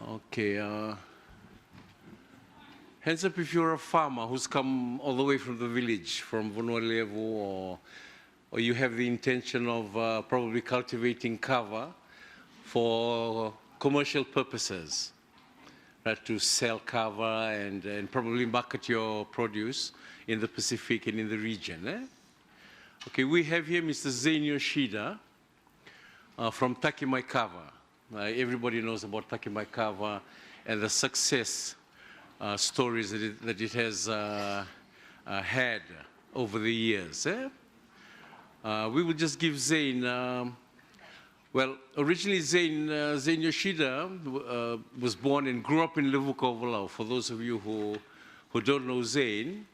Okay. Hands up if you're a farmer who's come all the way from the village, from Vunualevu, or you have the intention of probably cultivating kava for commercial purposes, right, to sell kava and probably market your produce in the Pacific and in the region. Eh? Okay, we have here Mr. Zane Yoshida from Takimai Kava. Everybody knows about Takimai Kava and the success stories that it has had over the years. Eh? We will just give Zane, well, originally Zane Yoshida was born and grew up in Levuka, Overlau. For those of you who don't know Zane,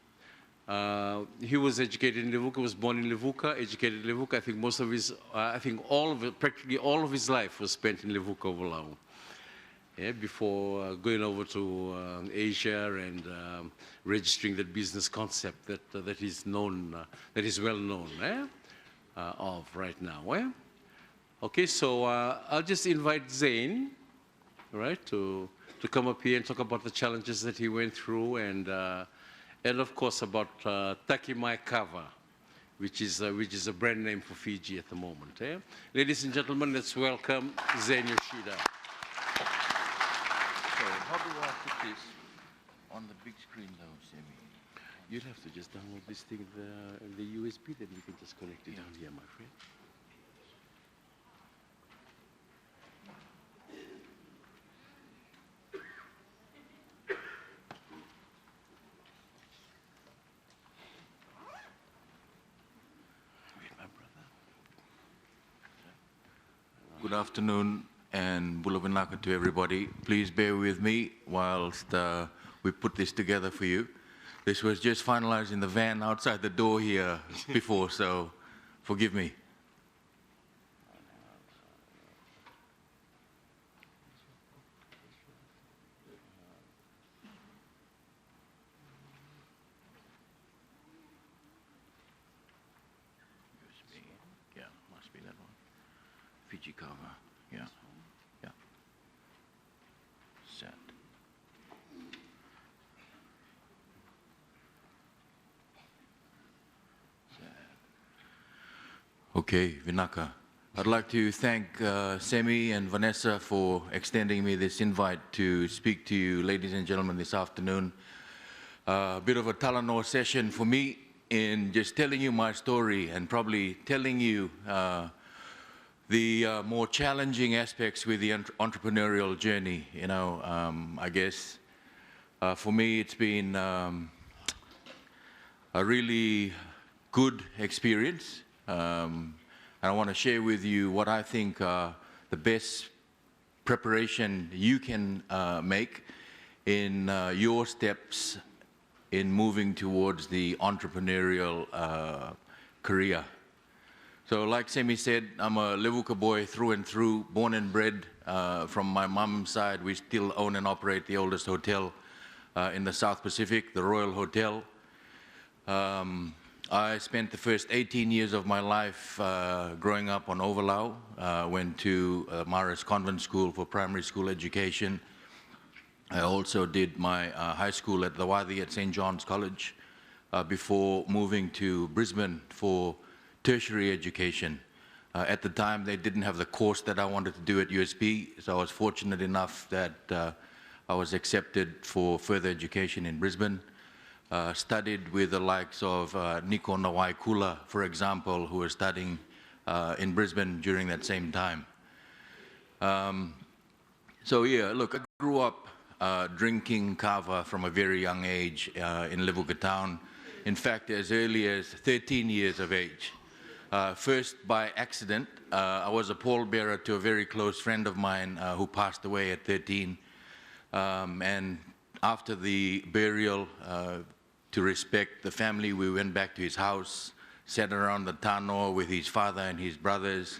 he was educated in Levuka, was born in Levuka, educated in Levuka. I think most of his, practically all of his life was spent in Levuka, Overlau. Yeah, before going over to Asia and registering that business concept that is known, that is well known of right now. Eh? Okay, so I'll just invite Zane, right, to come up here and talk about the challenges that he went through and of course about Takimai Kava, which is a brand name for Fiji at the moment. Eh? Ladies and gentlemen, let's welcome Zane Yoshida. How do I put this on the big screen though, Semi? You'd have to just download this thing, the USB, then you can just connect it down here, my friend. Wait, my brother. Good afternoon and Bulavinaka to everybody. Please bear with me whilst we put this together for you. This was just finalized in the van outside the door here before, so forgive me. USB, yeah, must be that one. Fiji Kava, yeah. Set. Okay, Vinaka. I'd like to thank Semi and Vanessa for extending me this invite to speak to you, ladies and gentlemen, this afternoon. A bit of a Talanoa session for me in just telling you my story and probably telling you the more challenging aspects with the entrepreneurial journey. You know, I guess for me it's been a really good experience. And I want to share with you what I think the best preparation you can make in your steps in moving towards the entrepreneurial career. So like Semi said, I'm a Levuka boy through and through, born and bred. From my mom's side, we still own and operate the oldest hotel in the South Pacific, the Royal Hotel. I spent the first 18 years of my life growing up on Overlau. Went to Maris Convent School for primary school education. I also did my high school at the Wadi at St. John's College before moving to Brisbane for tertiary education. At the time, they didn't have the course that I wanted to do at USP, so I was fortunate enough that I was accepted for further education in Brisbane. Studied with the likes of Nico Nawaikula, for example, who were studying in Brisbane during that same time. So yeah, look, I grew up drinking kava from a very young age in Levuka town. In fact, as early as 13 years of age. First by accident, I was a pallbearer to a very close friend of mine who passed away at 13. And after the burial, to respect the family, we went back to his house, sat around the tano with his father and his brothers,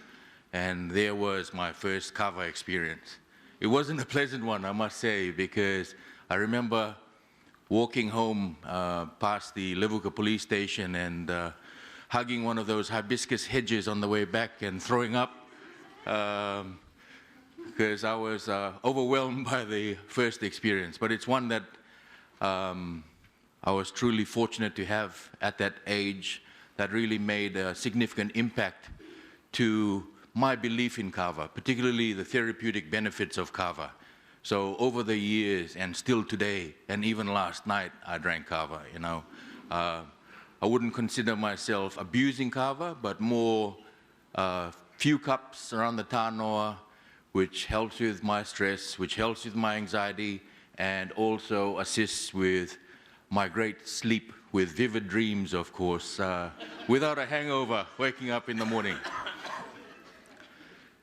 and there was my first kava experience. It wasn't a pleasant one, I must say, because I remember walking home past the Levuka police station and hugging one of those hibiscus hedges on the way back and throwing up. because I was overwhelmed by the first experience. But it's one that I was truly fortunate to have at that age that really made a significant impact to my belief in kava, particularly the therapeutic benefits of kava. So over the years and still today, and even last night, I drank kava, you know. I wouldn't consider myself abusing kava, but more few cups around the tanoa, which helps with my stress, which helps with my anxiety, and also assists with my great sleep, with vivid dreams, of course, without a hangover, waking up in the morning.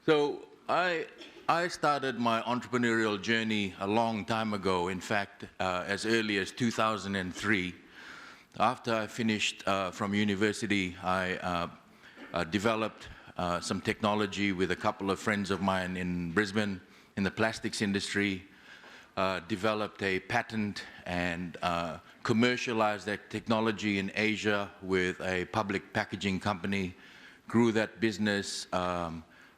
So I started my entrepreneurial journey a long time ago, in fact, as early as 2003. After I finished from university, I developed some technology with a couple of friends of mine in Brisbane in the plastics industry, developed a patent and commercialized that technology in Asia with a public packaging company, grew that business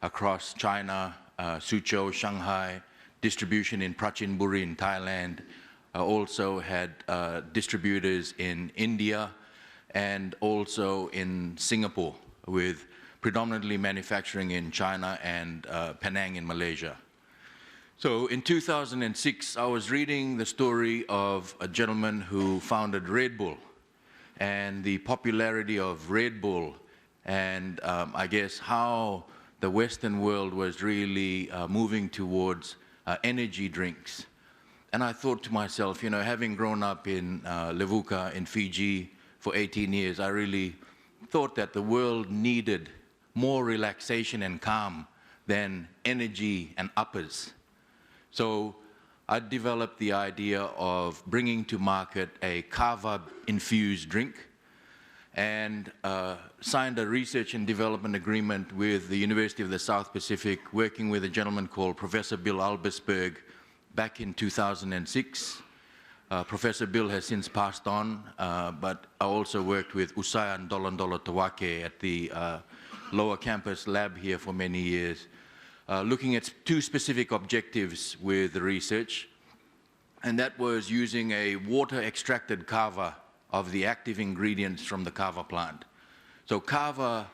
across China, Suzhou, Shanghai, distribution in Prachinburi in Thailand. I also had distributors in India and also in Singapore, with predominantly manufacturing in China and Penang in Malaysia. So in 2006, I was reading the story of a gentleman who founded Red Bull and the popularity of Red Bull, and I guess how the Western world was really moving towards energy drinks. And I thought to myself, you know, having grown up in Levuka in Fiji for 18 years, I really thought that the world needed more relaxation and calm than energy and uppers. So I developed the idea of bringing to market a kava-infused drink, and signed a research and development agreement with the University of the South Pacific, working with a gentleman called Professor Bill Albersberg back in 2006. Professor Bill has since passed on, but I also worked with Usayan Dolondolo Tawake at the lower campus lab here for many years, looking at two specific objectives with the research, and that was using a water-extracted kava of the active ingredients from the kava plant. So kava,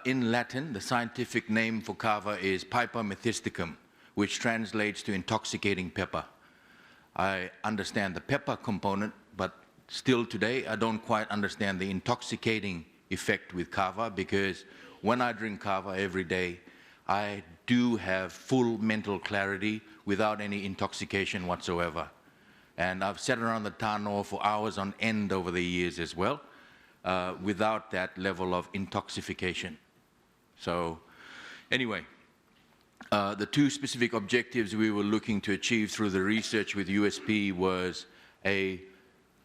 in Latin, the scientific name for kava is Piper methysticum, which translates to intoxicating pepper. I understand the pepper component, but still today I don't quite understand the intoxicating effect with kava, because when I drink kava every day, I do have full mental clarity without any intoxication whatsoever. And I've sat around the tanoa for hours on end over the years as well, without that level of intoxication. So anyway, the two specific objectives we were looking to achieve through the research with USP was a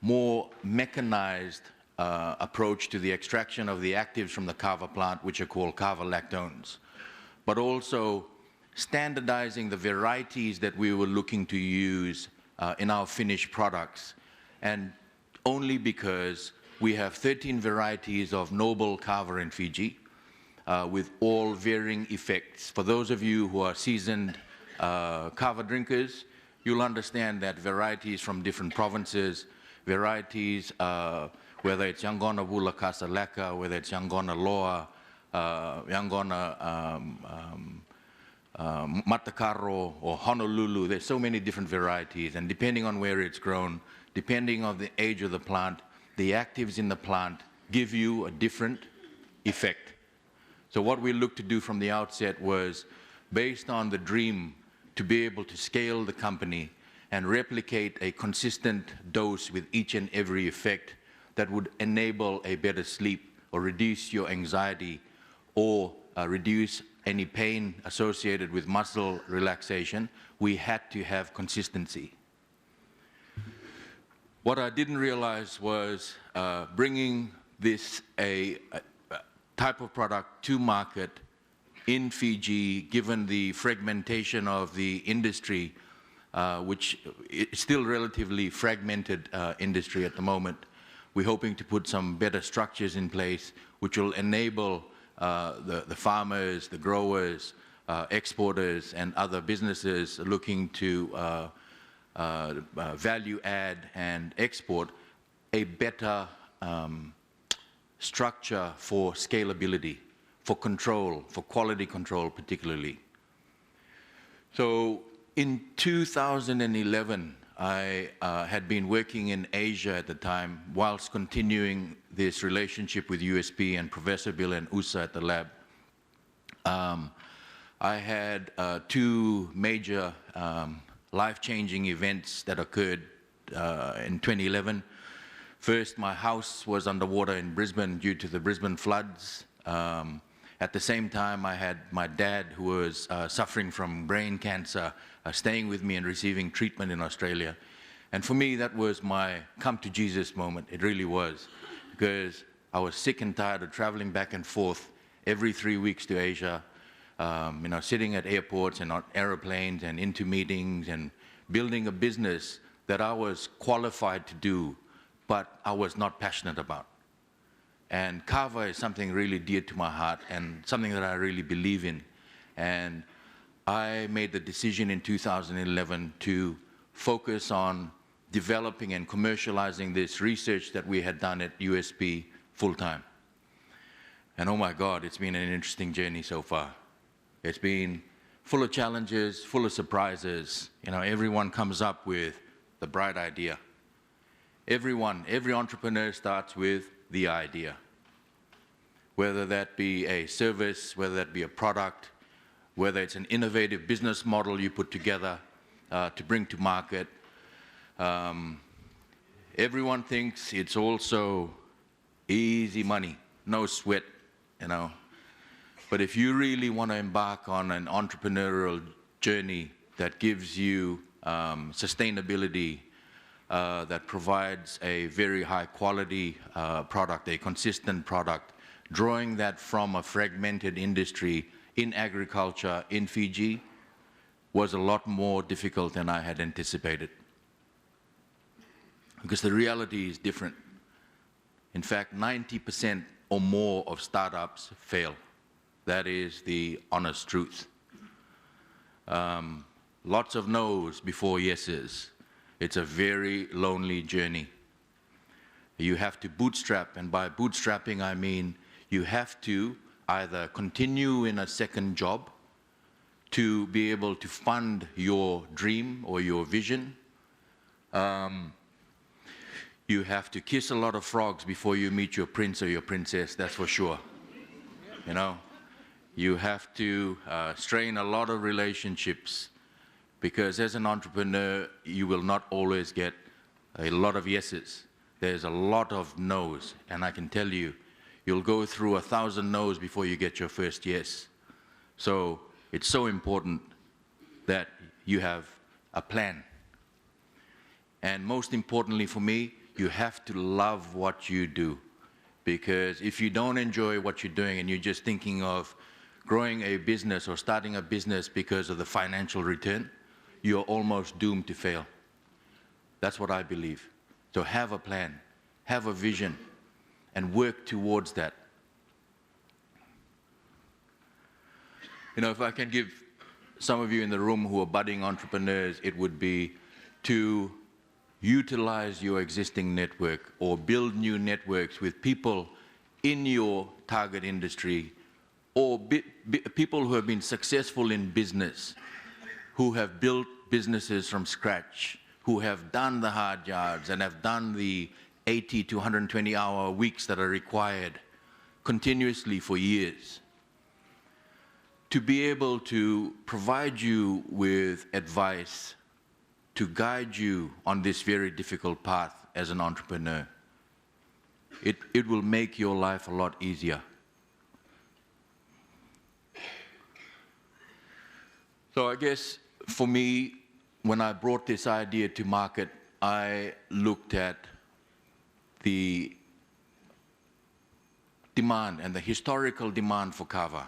more mechanized approach to the extraction of the actives from the kava plant, which are called kava lactones, but also standardizing the varieties that we were looking to use in our finished products, and only because we have 13 varieties of noble kava in Fiji, with all varying effects. For those of you who are seasoned kava drinkers, you'll understand that varieties from different provinces, varieties, whether it's Yangona Wula Casa Leka, whether it's Yangona Loa, Yangona Matakaro or Honolulu, there's so many different varieties, and depending on where it's grown, depending on the age of the plant, the actives in the plant give you a different effect. So what we looked to do from the outset was, based on the dream to be able to scale the company and replicate a consistent dose with each and every effect that would enable a better sleep or reduce your anxiety or reduce any pain associated with muscle relaxation, we had to have consistency. What I didn't realize was bringing this a type of product to market in Fiji, given the fragmentation of the industry, which is still relatively fragmented industry at the moment. We're hoping to put some better structures in place which will enable the farmers, the growers, exporters and other businesses looking to value add and export, a better structure for scalability, for control, for quality control particularly. So in 2011, I had been working in Asia at the time whilst continuing this relationship with USP and Professor Bill and USA at the lab. I had two major life-changing events that occurred in 2011. First, my house was underwater in Brisbane due to the Brisbane floods. At the same time, I had my dad, who was suffering from brain cancer, staying with me and receiving treatment in Australia. And for me, that was my come to Jesus moment. It really was, because I was sick and tired of traveling back and forth every 3 weeks to Asia, sitting at airports and on aeroplanes and into meetings and building a business that I was qualified to do, but I was not passionate about. And kava is something really dear to my heart and something that I really believe in. And I made the decision in 2011 to focus on developing and commercializing this research that we had done at USP full-time. And oh my God, it's been an interesting journey so far. It's been full of challenges, full of surprises. Everyone comes up with the bright idea. Every entrepreneur starts with the idea. Whether that be a service, whether that be a product, whether it's an innovative business model you put together to bring to market. Everyone thinks it's also easy money, no sweat, But if you really want to embark on an entrepreneurial journey that gives you sustainability, that provides a very high quality product, a consistent product, drawing that from a fragmented industry in agriculture in Fiji was a lot more difficult than I had anticipated. Because the reality is different. In fact, 90% or more of startups fail. That is the honest truth. Lots of no's before yeses. It's a very lonely journey. You have to bootstrap, and by bootstrapping I mean you have to either continue in a second job to be able to fund your dream or your vision. You have to kiss a lot of frogs before you meet your prince or your princess, that's for sure. You have to strain a lot of relationships, because as an entrepreneur, you will not always get a lot of yeses. There's a lot of no's, and I can tell you, you'll go through 1,000 no's before you get your first yes. So it's so important that you have a plan. And most importantly for me, you have to love what you do. Because if you don't enjoy what you're doing and you're just thinking of growing a business or starting a business because of the financial return, you're almost doomed to fail. That's what I believe. So have a plan, have a vision, and work towards that. If I can give some of you in the room who are budding entrepreneurs, it would be to utilize your existing network or build new networks with people in your target industry, or people who have been successful in business, who have built businesses from scratch, who have done the hard yards and have done the 80 to 120-hour weeks that are required continuously for years, to be able to provide you with advice, to guide you on this very difficult path as an entrepreneur. It will make your life a lot easier. So I guess for me, when I brought this idea to market, I looked at the demand and the historical demand for kava.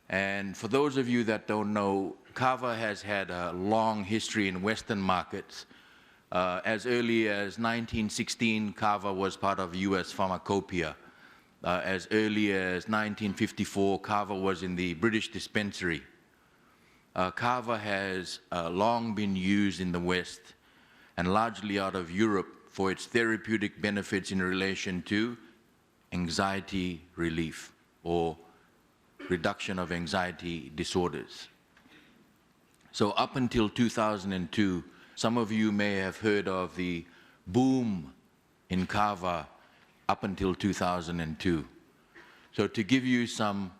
And for those of you that don't know, kava has had a long history in Western markets. As early as 1916, kava was part of US pharmacopoeia. As early as 1954, kava was in the British dispensary. Kava has long been used in the West and largely out of Europe for its therapeutic benefits in relation to anxiety relief or reduction of anxiety disorders. So up until 2002, some of you may have heard of the boom in kava up until 2002. So to give you some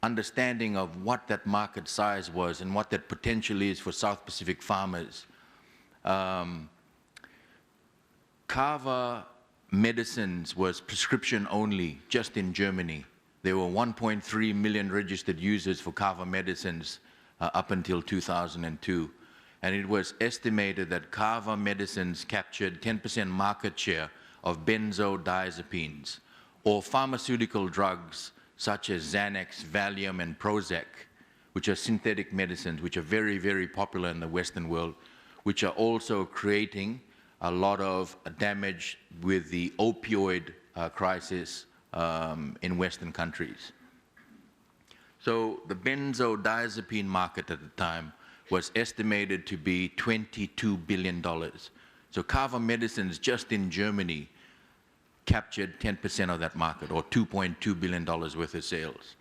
understanding of what that market size was and what that potential is for South Pacific farmers, kava medicines was prescription only just in Germany. There were 1.3 million registered users for kava medicines up until 2002. And it was estimated that kava medicines captured 10% market share of benzodiazepines, or pharmaceutical drugs such as Xanax, Valium, and Prozac, which are synthetic medicines, which are very, very popular in the Western world, which are also creating a lot of damage with the opioid crisis in Western countries. So the benzodiazepine market at the time was estimated to be $22 billion. So kava medicines just in Germany captured 10% of that market, or $2.2 billion worth of sales.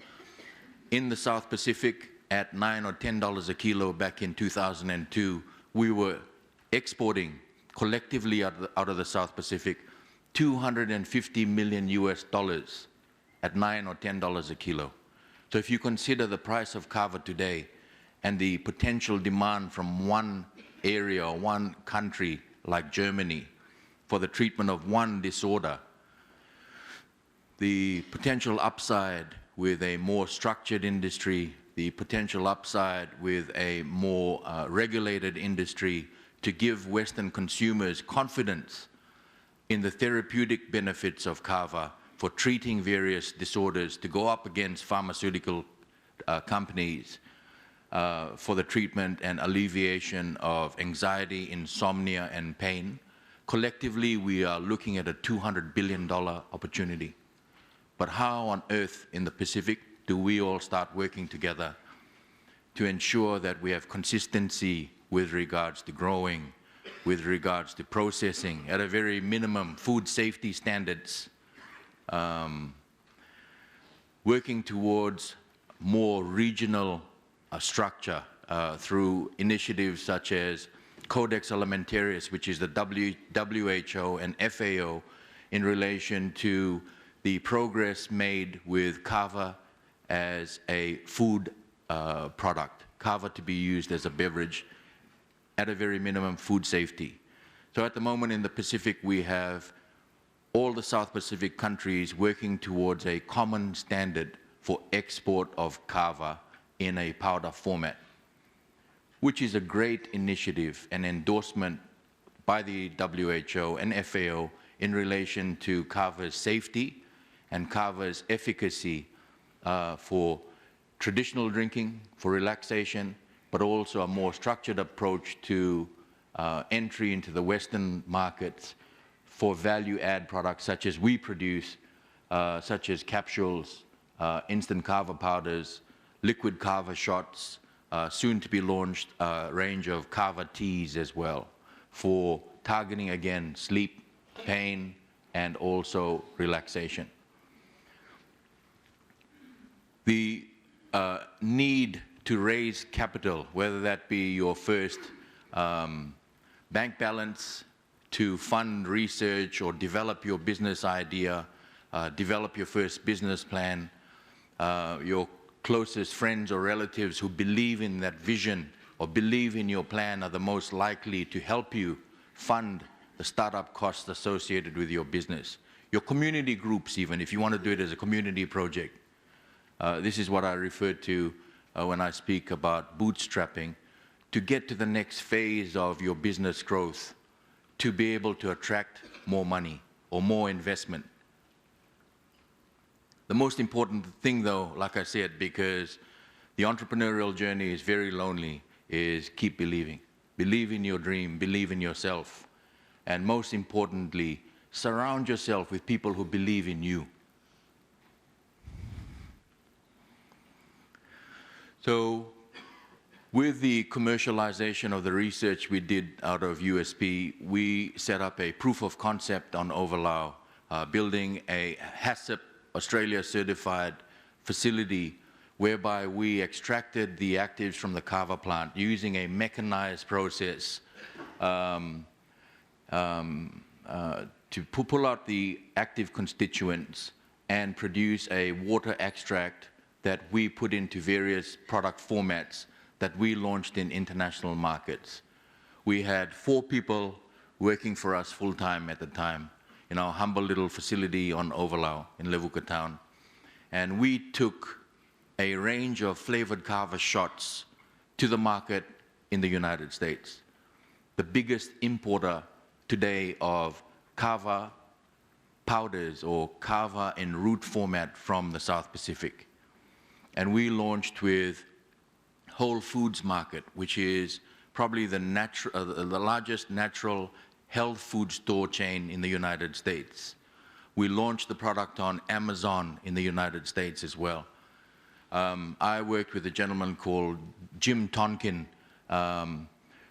In the South Pacific, at $9 or $10 a kilo back in 2002, we were exporting collectively out of the South Pacific $250 million US at $9 or $10 a kilo. So if you consider the price of kava today and the potential demand from one area or one country like Germany for the treatment of one disorder, the potential upside with a more structured industry, the potential upside with a more regulated industry to give Western consumers confidence in the therapeutic benefits of kava for treating various disorders, to go up against pharmaceutical companies for the treatment and alleviation of anxiety, insomnia, and pain. Collectively, we are looking at a $200 billion opportunity. But how on earth in the Pacific do we all start working together to ensure that we have consistency with regards to growing, with regards to processing, at a very minimum food safety standards, working towards more regional structure through initiatives such as Codex Alimentarius, which is the WHO and FAO in relation to the progress made with kava as a food product, kava to be used as a beverage at a very minimum food safety. So at the moment in the Pacific, we have all the South Pacific countries working towards a common standard for export of kava in a powder format, which is a great initiative and endorsement by the WHO and FAO in relation to kava's safety and kava's efficacy for traditional drinking, for relaxation, but also a more structured approach to entry into the Western markets for value-add products such as we produce, such as capsules, instant kava powders, liquid kava shots, soon to be launched range of kava teas as well, for targeting, again, sleep, pain, and also relaxation. The need to raise capital, whether that be your first bank balance to fund research or develop your business idea, develop your first business plan, your closest friends or relatives who believe in that vision or believe in your plan are the most likely to help you fund the startup costs associated with your business. Your community groups, even, if you want to do it as a community project. This is what I refer to when I speak about bootstrapping, to get to the next phase of your business growth, to be able to attract more money or more investment. The most important thing, though, like I said, because the entrepreneurial journey is very lonely, is keep believing. Believe in your dream, believe in yourself, and most importantly, surround yourself with people who believe in you. So With the commercialization of the research we did out of USP, we set up a proof of concept on Overlau, building a HACCP Australia certified facility whereby we extracted the actives from the kava plant using a mechanized process to pull out the active constituents and produce a water extract that we put into various product formats that we launched in international markets. We had 4 people working for us full-time at the time in our humble little facility on Overlau in Levuka town. And we took a range of flavored kava shots to the market in the United States. The biggest importer today of kava powders or kava in root format from the South Pacific. And we launched with Whole Foods Market, which is probably the largest natural health food store chain in the United States. We launched the product on Amazon in the United States as well. I worked with a gentleman called Jim Tonkin,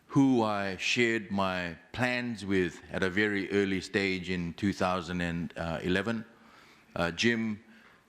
who I shared my plans with at a very early stage in 2011. Jim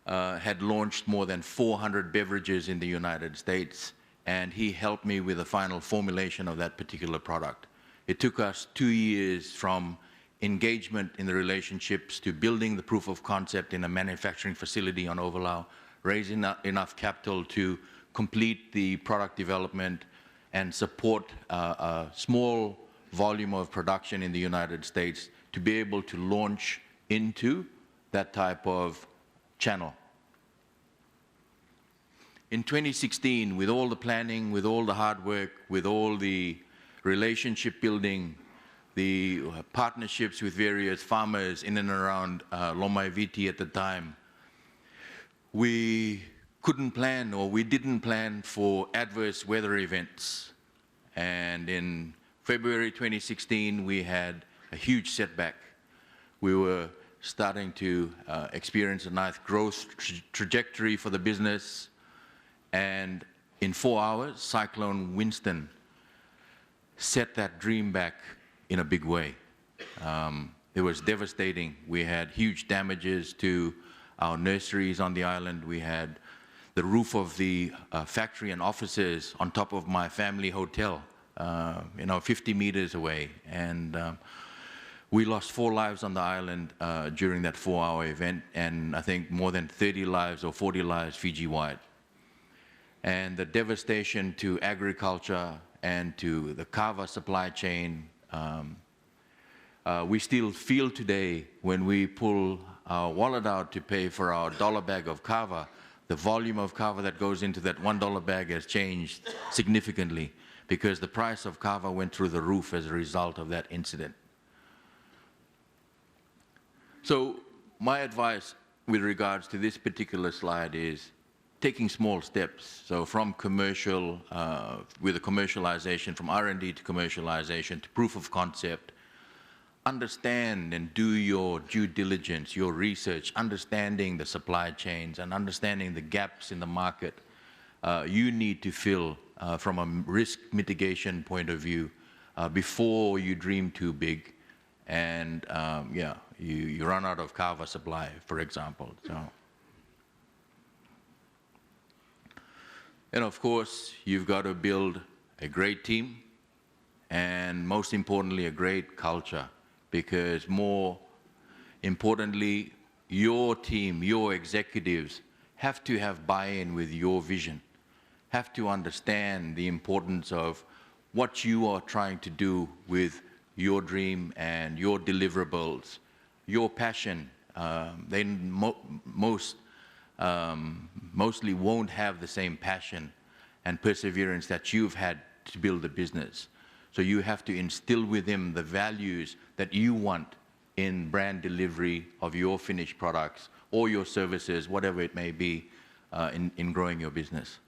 had launched more than 400 beverages in the United States, and he helped me with the final formulation of that particular product. It took us 2 years from engagement in the relationships to building the proof of concept in a manufacturing facility on Overlau, raising enough capital to complete the product development and support a small volume of production in the United States to be able to launch into that type of channel. In 2016, with all the planning, with all the hard work, with all the relationship building, the partnerships with various farmers in and around Lomaiviti at the time, we couldn't plan, or we didn't plan for adverse weather events. And in February 2016, we had a huge setback. We were starting to experience a nice growth trajectory for the business. And in 4 hours, Cyclone Winston set that dream back in a big way. It was devastating. We had huge damages to our nurseries on the island. We had the roof of the factory and offices on top of my family hotel, 50 meters away. And we lost 4 lives on the island during that 4-hour event, and I think more than 30 lives or 40 lives Fiji-wide. And the devastation to agriculture and to the kava supply chain, we still feel today when we pull our wallet out to pay for our dollar bag of kava. The volume of kava that goes into that $1 bag has changed significantly because the price of kava went through the roof as a result of that incident. So my advice with regards to this particular slide is taking small steps. So from commercial, with the commercialization, from R&D to commercialization to proof of concept, understand and do your due diligence, your research, understanding the supply chains and understanding the gaps in the market you need to fill from a risk mitigation point of view before you dream too big and you run out of kava supply, for example. So. And of course, you've got to build a great team and most importantly, a great culture, because more importantly, your team, your executives have to have buy-in with your vision, have to understand the importance of what you are trying to do with your dream and your deliverables, your passion. They mostly won't have the same passion and perseverance that you've had to build a business. So you have to instill with them the values that you want in brand delivery of your finished products or your services, whatever it may be, in growing your business.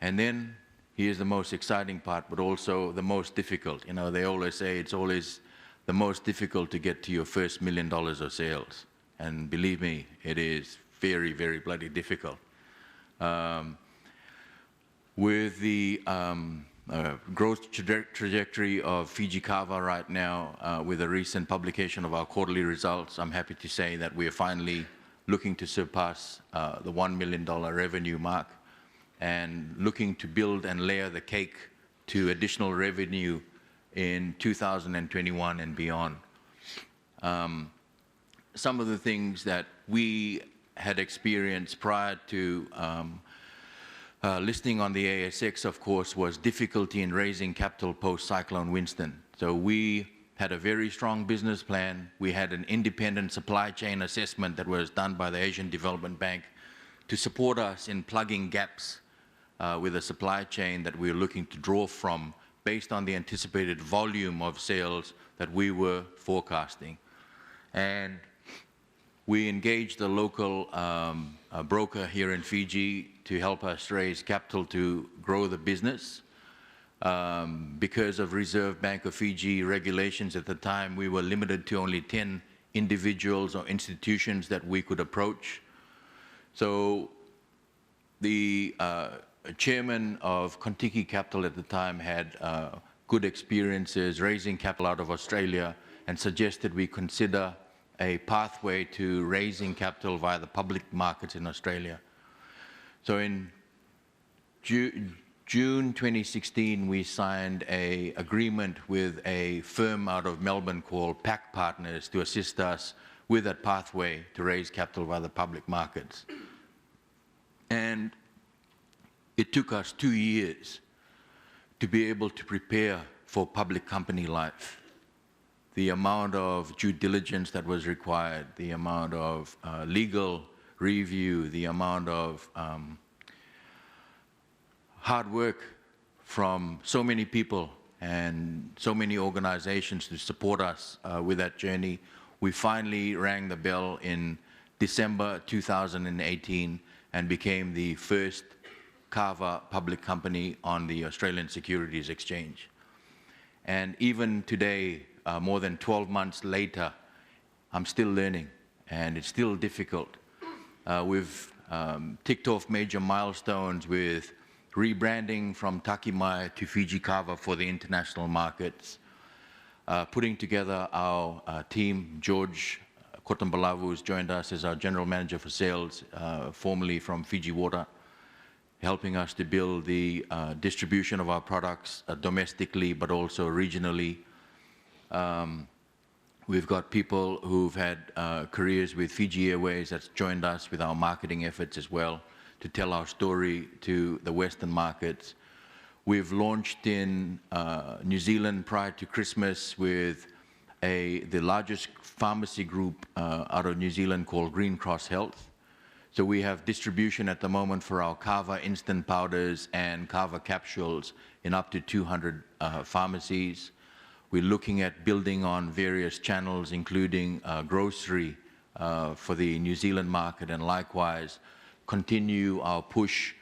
And then here's the most exciting part, but also the most difficult. You know, they always say it's always the most difficult to get to your first $1 million of sales. And believe me, it is very, very bloody difficult. With the growth trajectory of Fiji Kava right now, with the recent publication of our quarterly results, I'm happy to say that we are finally looking to surpass the $1 million revenue mark and looking to build and layer the cake to additional revenue in 2021 and beyond. Some of the things that we had experienced prior to listing on the ASX, of course, was difficulty in raising capital post-Cyclone Winston. So we had a very strong business plan. We had an independent supply chain assessment that was done by the Asian Development Bank to support us in plugging gaps with a supply chain that we were looking to draw from based on the anticipated volume of sales that we were forecasting. And we engaged a local broker here in Fiji to help us raise capital to grow the business. Because of Reserve Bank of Fiji regulations at the time, we were limited to only 10 individuals or institutions that we could approach. So the chairman of Kontiki Capital at the time had good experiences raising capital out of Australia and suggested we consider a pathway to raising capital via the public markets in Australia. So in June 2016, we signed an agreement with a firm out of Melbourne called PAC Partners to assist us with that pathway to raise capital via the public markets. And it took us 2 years to be able to prepare for public company life. The amount of due diligence that was required, the amount of legal review, the amount of hard work from so many people and so many organizations to support us with that journey. We finally rang the bell in December 2018 and became the first Kava public company on the Australian Securities Exchange. And even today, more than 12 months later, I'm still learning, and it's still difficult. We've ticked off major milestones with rebranding from Takimai to Fiji Kava for the international markets, putting together our team. George Kotombalavu has joined us as our General Manager for Sales, formerly from Fiji Water, helping us to build the distribution of our products domestically but also regionally. We've got people who've had careers with Fiji Airways that's joined us with our marketing efforts as well to tell our story to the Western markets. We've launched in New Zealand prior to Christmas with the largest pharmacy group out of New Zealand called Green Cross Health. So we have distribution at the moment for our Kava instant powders and Kava capsules in up to 200 pharmacies. We're looking at building on various channels, including grocery for the New Zealand market, and likewise continue our push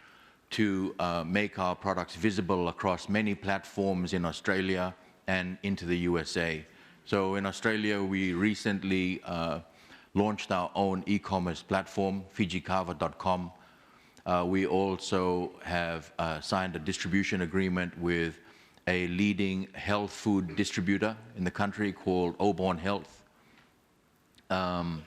to make our products visible across many platforms in Australia and into the USA. So in Australia, we recently launched our own e-commerce platform, fijikava.com. We also have signed a distribution agreement with a leading health food distributor in the country called Auburn Health. And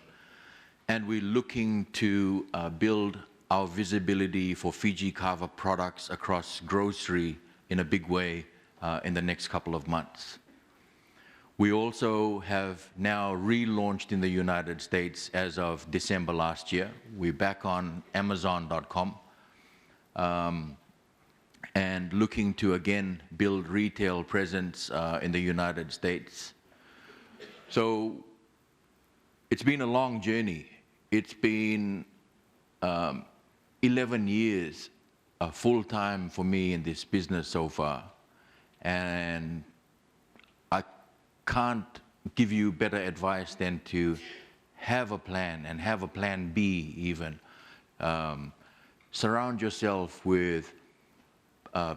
we're looking to build our visibility for Fiji Kava products across grocery in a big way in the next couple of months. We also have now relaunched in the United States as of December last year. We're back on Amazon.com and looking to again build retail presence in the United States. So it's been a long journey. It's been 11 years full-time for me in this business so far. And I can't give you better advice than to have a plan and have a plan B even. Surround yourself with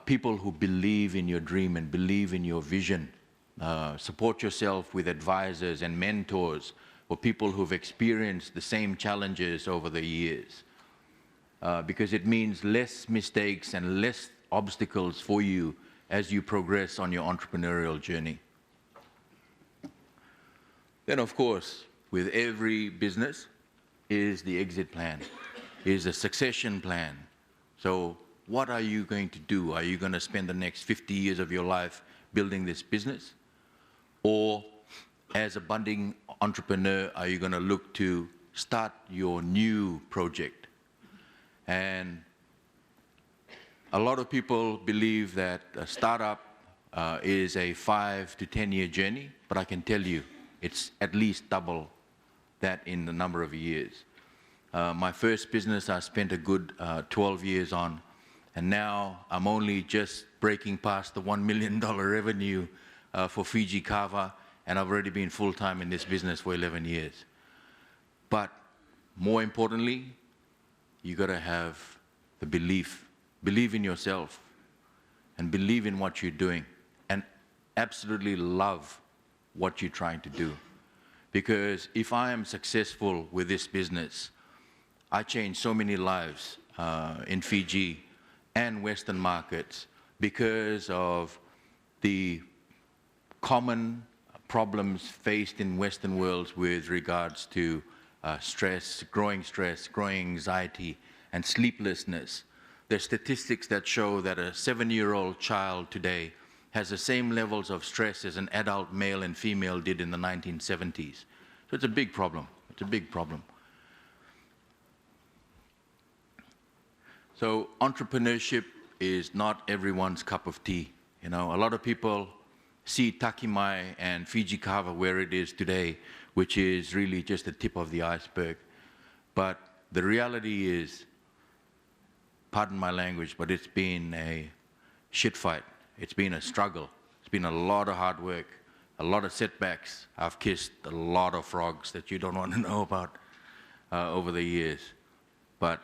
people who believe in your dream and believe in your vision. Support yourself with advisors and mentors or people who've experienced the same challenges over the years. Because it means less mistakes and less obstacles for you as you progress on your entrepreneurial journey. Then, of course, with every business is the exit plan, is a succession plan. So what are you going to do? Are you going to spend the next 50 years of your life building this business? Or as a budding entrepreneur, are you going to look to start your new project? And a lot of people believe that a startup is a 5 to 10 year journey, but I can tell you it's at least double that in the number of years. My first business I spent a good 12 years on, and now I'm only just breaking past the $1 million revenue for Fiji Kava, and I've already been full-time in this business for 11 years. But more importantly, you got to have the belief in yourself, and believe in what you're doing, and absolutely love what you're trying to do. Because if I am successful with this business, I change so many lives in Fiji and Western markets because of the common problems faced in Western worlds with regards to stress, growing anxiety, and sleeplessness. There's statistics that show that a 7-year-old child today has the same levels of stress as an adult male and female did in the 1970s. So it's a big problem. It's a big problem. So entrepreneurship is not everyone's cup of tea. You know, a lot of people see Takimai and Fiji Kava where it is today, which is really just the tip of the iceberg. But the reality is, pardon my language, but it's been a shit fight. It's been a struggle. It's been a lot of hard work, a lot of setbacks. I've kissed a lot of frogs that you don't want to know about over the years. But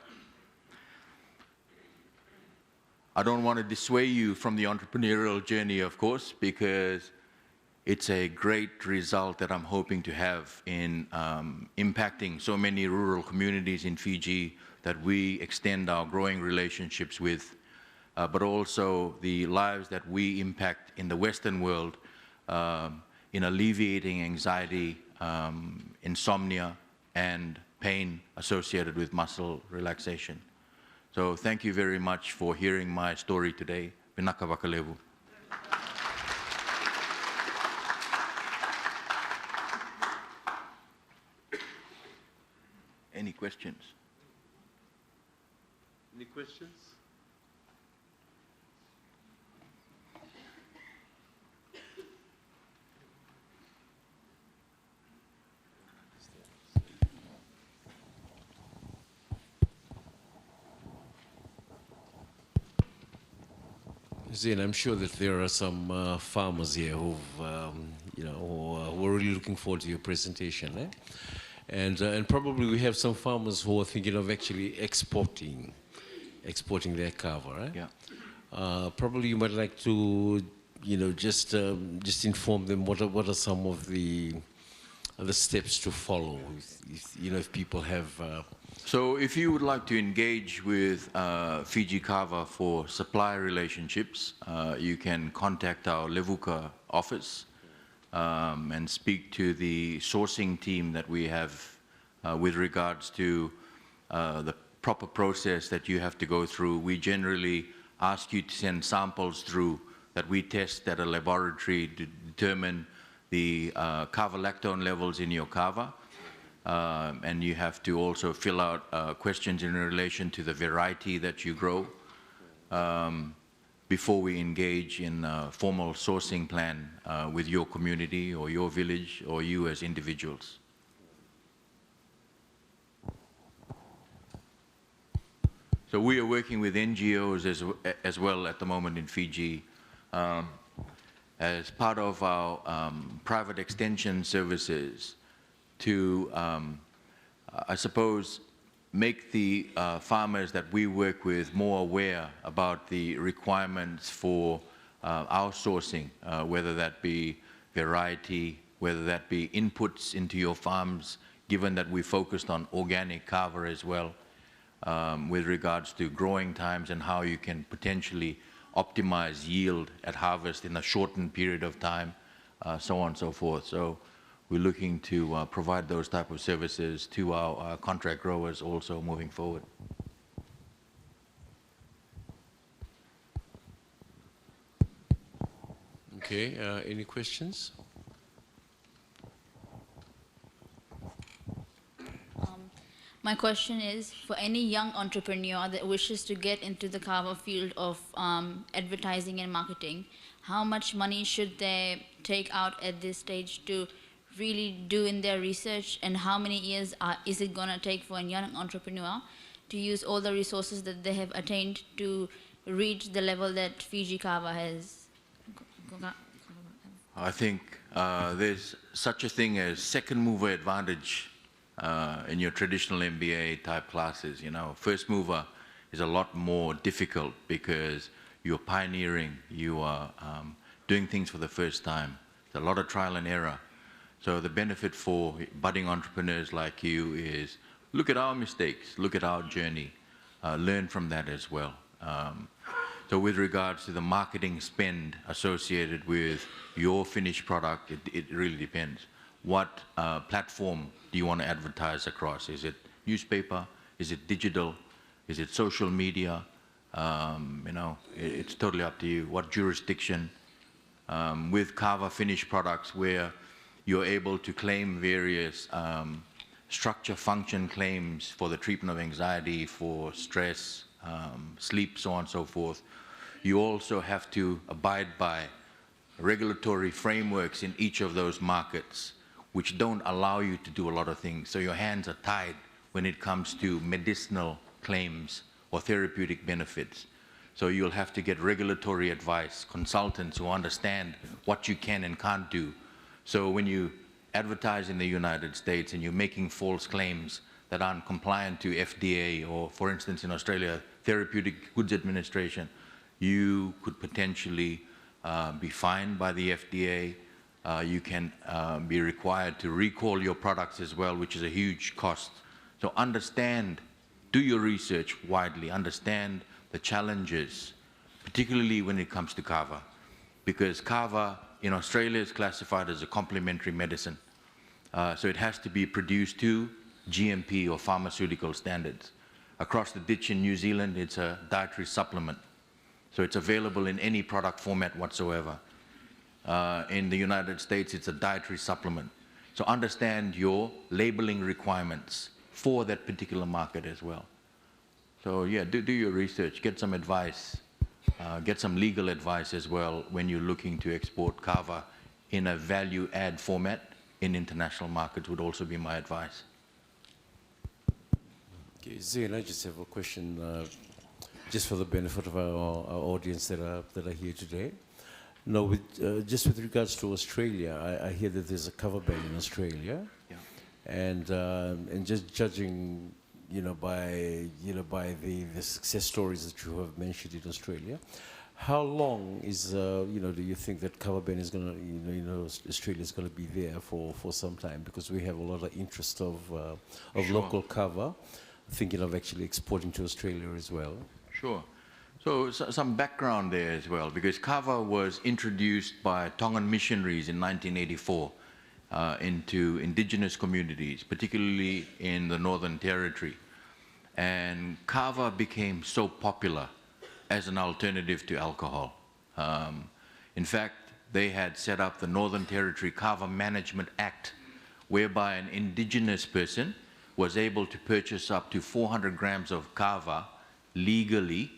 I don't want to dissuade you from the entrepreneurial journey, of course, because it's a great result that I'm hoping to have in impacting so many rural communities in Fiji that we extend our growing relationships with, but also the lives that we impact in the Western world in alleviating anxiety, insomnia, and pain associated with muscle relaxation. So thank you very much for hearing my story today. Pinaka Wakalevu. Any questions? Any questions? Zane, I'm sure that there are some farmers here who've, who are really looking forward to your presentation, eh? And probably we have some farmers who are thinking of actually exporting their kava, right? Yeah. Probably you might like to, just inform them what are some of the steps to follow, if people have. So if you would like to engage with Fiji Kava for supply relationships, you can contact our Levuka office and speak to the sourcing team that we have with regards to the proper process that you have to go through. We generally ask you to send samples through that we test at a laboratory to determine the kava lactone levels in your kava. And you have to also fill out questions in relation to the variety that you grow before we engage in a formal sourcing plan with your community or your village or you as individuals. So we are working with NGOs as well at the moment in Fiji as part of our private extension services to, I suppose, make the farmers that we work with more aware about the requirements for our sourcing, whether that be variety, whether that be inputs into your farms, given that we focused on organic kava as well, with regards to growing times and how you can potentially optimize yield at harvest in a shortened period of time, so on and so forth. So we're looking to provide those type of services to our contract growers also moving forward. Okay, any questions? My question is, for any young entrepreneur that wishes to get into the kava field of advertising and marketing, how much money should they take out at this stage to really do in their research, and how many years is it going to take for a young entrepreneur to use all the resources that they have attained to reach the level that Fiji Kava has? I think there's such a thing as second mover advantage in your traditional MBA type classes. You know, first mover is a lot more difficult because you're pioneering, you are doing things for the first time. There's a lot of trial and error. So the benefit for budding entrepreneurs like you is look at our mistakes, look at our journey, learn from that as well. So with regards to the marketing spend associated with your finished product, it really depends. What platform do you want to advertise across? Is it newspaper? Is it digital? Is it social media? You know, it's totally up to you. What jurisdiction? With kava finished products where you're able to claim various structure function claims for the treatment of anxiety, for stress, sleep, so on and so forth. You also have to abide by regulatory frameworks in each of those markets, which don't allow you to do a lot of things. So your hands are tied when it comes to medicinal claims or therapeutic benefits. So you'll have to get regulatory advice, consultants who understand what you can and can't do. So when you advertise in the United States and you're making false claims that aren't compliant to FDA or, for instance, in Australia, Therapeutic Goods Administration, you could potentially be fined by the FDA. You can be required to recall your products as well, which is a huge cost. So understand, do your research widely, understand the challenges, particularly when it comes to kava, because kava in Australia is classified as a complementary medicine. So it has to be produced to GMP or pharmaceutical standards. Across the ditch in New Zealand, it's a dietary supplement. So it's available in any product format whatsoever. In the United States, it's a dietary supplement. So understand your labeling requirements for that particular market as well. So yeah, do your research, get some advice, get some legal advice as well when you're looking to export kava in a value-add format in international markets would also be my advice. Okay, Zain, I just have a question, just for the benefit of our audience that are here today. No, just with regards to Australia, I hear that there's a cover ban in Australia, Yeah. And just judging, by the success stories that you have mentioned in Australia, how long is do you think that cover ban is going to, Australia is going to be there for some time, because we have a lot of interest of Sure. local cover, thinking of actually exporting to Australia as well. Sure. So some background there as well, because kava was introduced by Tongan missionaries in 1984 into indigenous communities, particularly in the Northern Territory. And kava became so popular as an alternative to alcohol. In fact, they had set up the Northern Territory Kava Management Act, whereby an indigenous person was able to purchase up to 400 grams of kava legally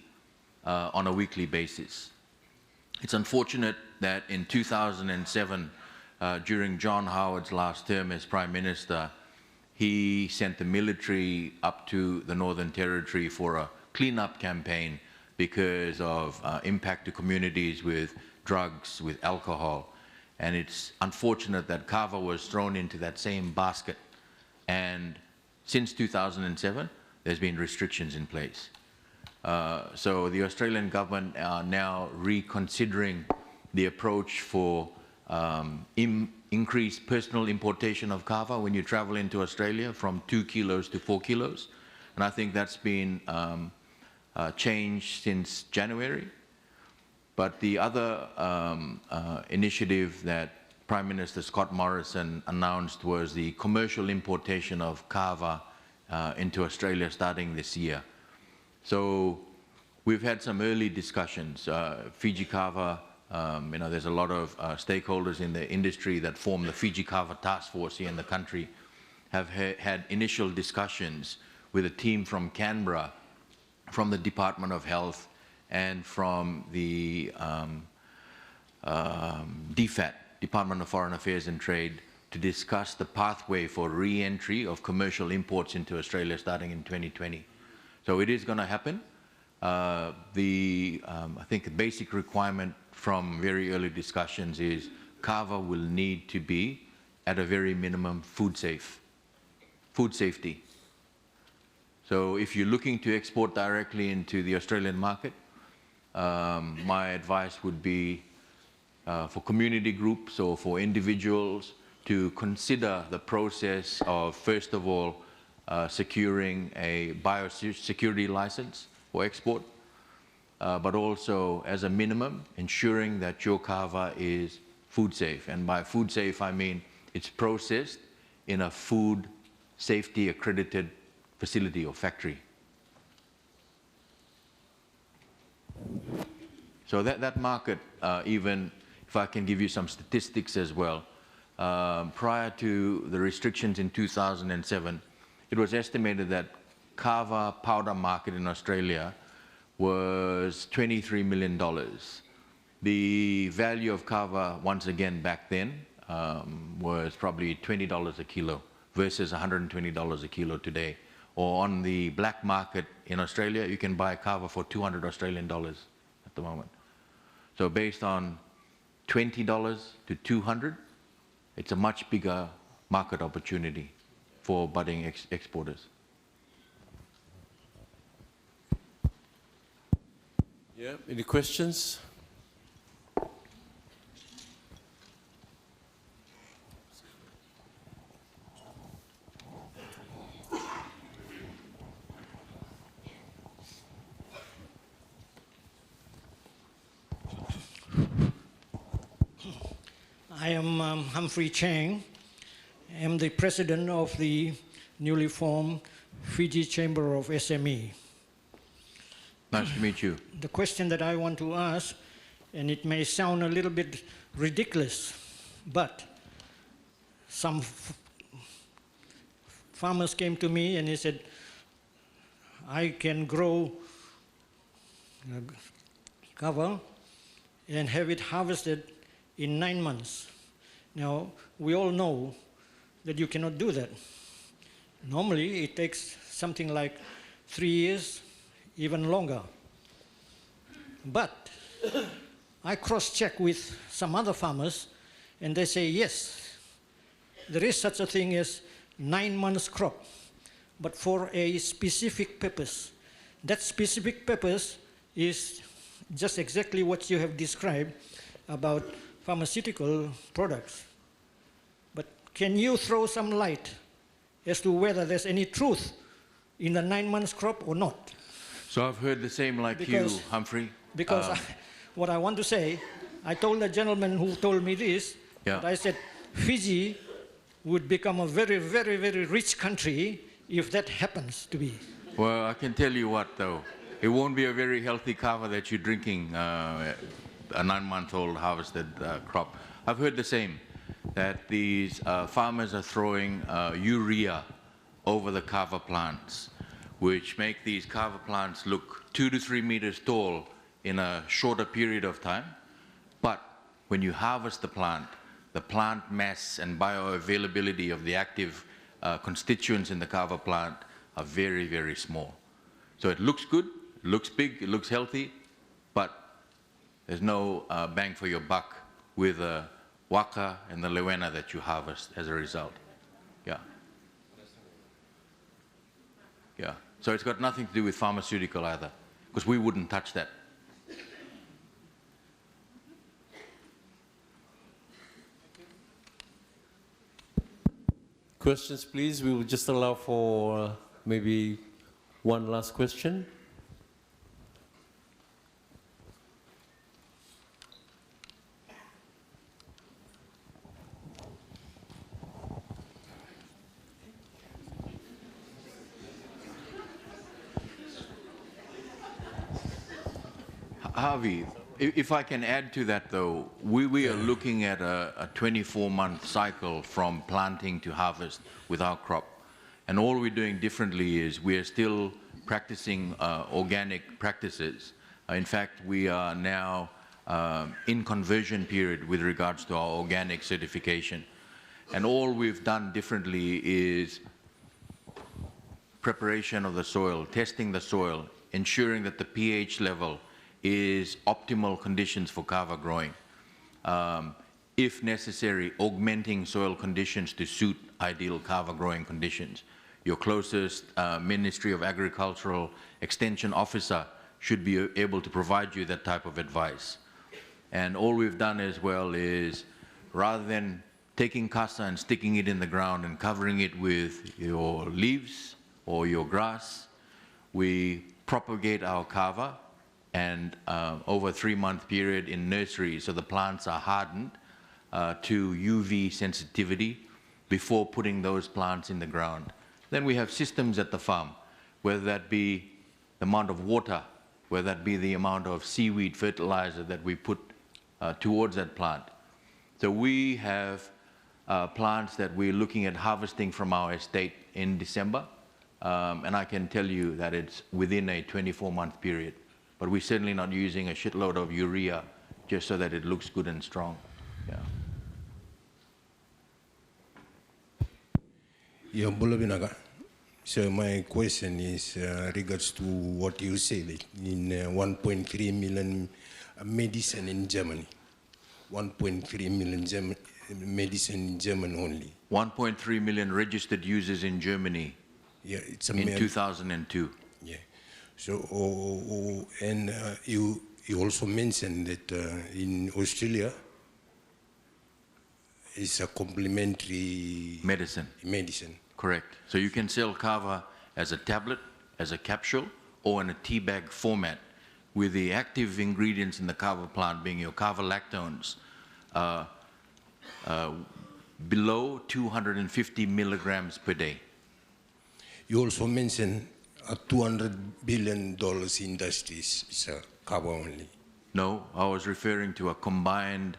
on a weekly basis. It's unfortunate that in 2007, during John Howard's last term as Prime Minister, he sent the military up to the Northern Territory for a cleanup campaign because of impact to communities with drugs, with alcohol. And it's unfortunate that kava was thrown into that same basket. And since 2007, there's been restrictions in place. So the Australian government are now reconsidering the approach for increased personal importation of kava when you travel into Australia from 2 kilos to 4 kilos. And I think that's been changed since January. But the other initiative that Prime Minister Scott Morrison announced was the commercial importation of kava into Australia starting this year. So we've had some early discussions. Fiji Kava, there's a lot of stakeholders in the industry that form the Fiji Kava task force here in the country, have had initial discussions with a team from Canberra, from the Department of Health, and from the DFAT, Department of Foreign Affairs and Trade, to discuss the pathway for re-entry of commercial imports into Australia starting in 2020. So it is going to happen. I think the basic requirement from very early discussions is kava will need to be at a very minimum food safety. So if you're looking to export directly into the Australian market, my advice would be for community groups or for individuals to consider the process of, first of all, securing a biosecurity license for export, but also as a minimum, ensuring that your kava is food safe. And by food safe, I mean it's processed in a food safety accredited facility or factory. So that market, even if I can give you some statistics as well, prior to the restrictions in 2007, it was estimated that kava powder market in Australia was $23 million. The value of kava, once again back then, was probably $20 a kilo versus $120 a kilo today. Or on the black market in Australia, you can buy kava for 200 Australian dollars at the moment. So based on $20 to 200, it's a much bigger market opportunity for budding exporters. Yeah, any questions? I am Humphrey Chang. I am the president of the newly formed Fiji Chamber of SME. Nice to meet you. The question that I want to ask, and it may sound a little bit ridiculous, but some farmers came to me and he said, I can grow kava and have it harvested in 9 months. Now, we all know that you cannot do that. Normally, it takes something like 3 years, even longer. But I cross-check with some other farmers, and they say, yes, there is such a thing as 9 months crop, but for a specific purpose. That specific purpose is just exactly what you have described about pharmaceutical products. But can you throw some light as to whether there's any truth in the 9 months crop or not? So I've heard the same like you, Humphrey. Because what I want to say, I told the gentleman who told me this, that I said, Fiji would become a very, very, very rich country if that happens to be. Well, I can tell you what, though. It won't be a very healthy kava that you're drinking, a 9-month-old harvested crop. I've heard the same, that these farmers are throwing urea over the kava plants, which make these kava plants look 2 to 3 meters tall in a shorter period of time. But when you harvest the plant mass and bioavailability of the active constituents in the kava plant are very, very small. So it looks good, it looks big, it looks healthy, but there's no bang for your buck with the waka and the lewena that you harvest as a result. Yeah. Yeah. So it's got nothing to do with pharmaceutical either, because we wouldn't touch that. Questions, please. We will just allow for maybe one last question. Harvey, if I can add to that though, we are looking at a 24-month cycle from planting to harvest with our crop. And all we're doing differently is we are still practicing organic practices. In fact, we are now in conversion period with regards to our organic certification. And all we've done differently is preparation of the soil, testing the soil, ensuring that the pH level is optimal conditions for kava growing. If necessary, augmenting soil conditions to suit ideal kava growing conditions. Your closest Ministry of Agricultural Extension officer should be able to provide you that type of advice. And all we've done as well is, rather than taking kasa and sticking it in the ground and covering it with your leaves or your grass, we propagate our kava, and over a 3-month period in nursery, so the plants are hardened to UV sensitivity before putting those plants in the ground. Then we have systems at the farm, whether that be the amount of water, whether that be the amount of seaweed fertilizer that we put towards that plant. So we have plants that we're looking at harvesting from our estate in December, and I can tell you that it's within a 24-month period. But we're certainly not using a shitload of urea just so that it looks good and strong. Yeah. So my question is regards to what you said in 1.3 million medicine in Germany. 1.3 million medicine in Germany only. 1.3 million registered users in Germany. Yeah, it's in 2002. Yeah. So, and you also mentioned that in Australia, it's a complementary medicine. Correct. So you can sell kava as a tablet, as a capsule, or in a tea bag format, with the active ingredients in the kava plant being your kava lactones, below 250 milligrams per day. You also mentioned a $200 billion industries, is kava only. No, I was referring to a combined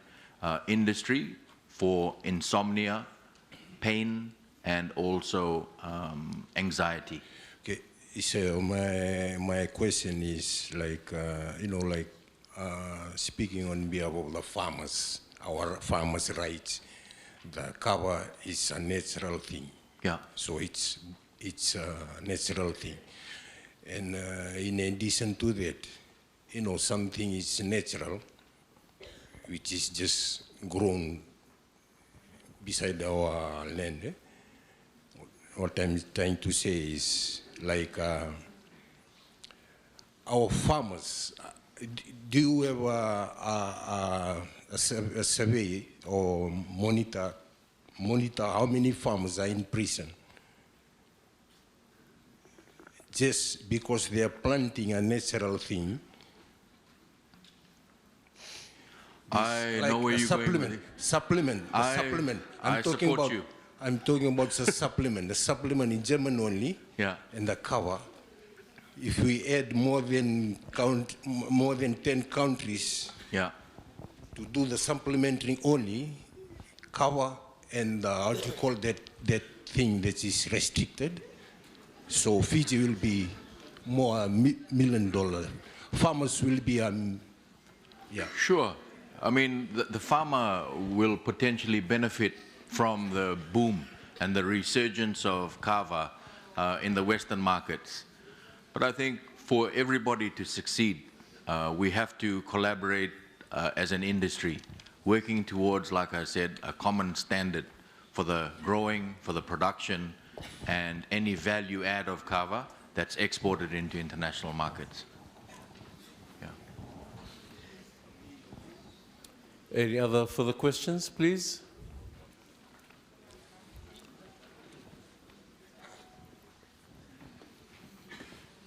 industry for insomnia, pain, and also anxiety. Okay, so my question is like, speaking on behalf of the farmers, our farmers' rights, the kava is a natural thing. Yeah. So it's a natural thing. And in addition to that, something is natural, which is just grown beside our land. What I'm trying to say is, like, our farmers, do you have a survey or monitor how many farmers are in prison just because they are planting a natural thing? I know where you're going with it. Supplement. I support you. I'm talking about the supplement. The supplement in German only. Yeah. And the cover. If we add more than 10 countries. Yeah. To do the supplementing only, cover and how do you call that thing that is restricted? So Fiji will be more $1 million. Farmers will be yeah. Sure. I mean, the farmer will potentially benefit from the boom and the resurgence of kava in the Western markets. But I think for everybody to succeed, we have to collaborate as an industry, working towards, like I said, a common standard for the growing, for the production, and any value add of kava that's exported into international markets. Yeah. Any other further questions, please?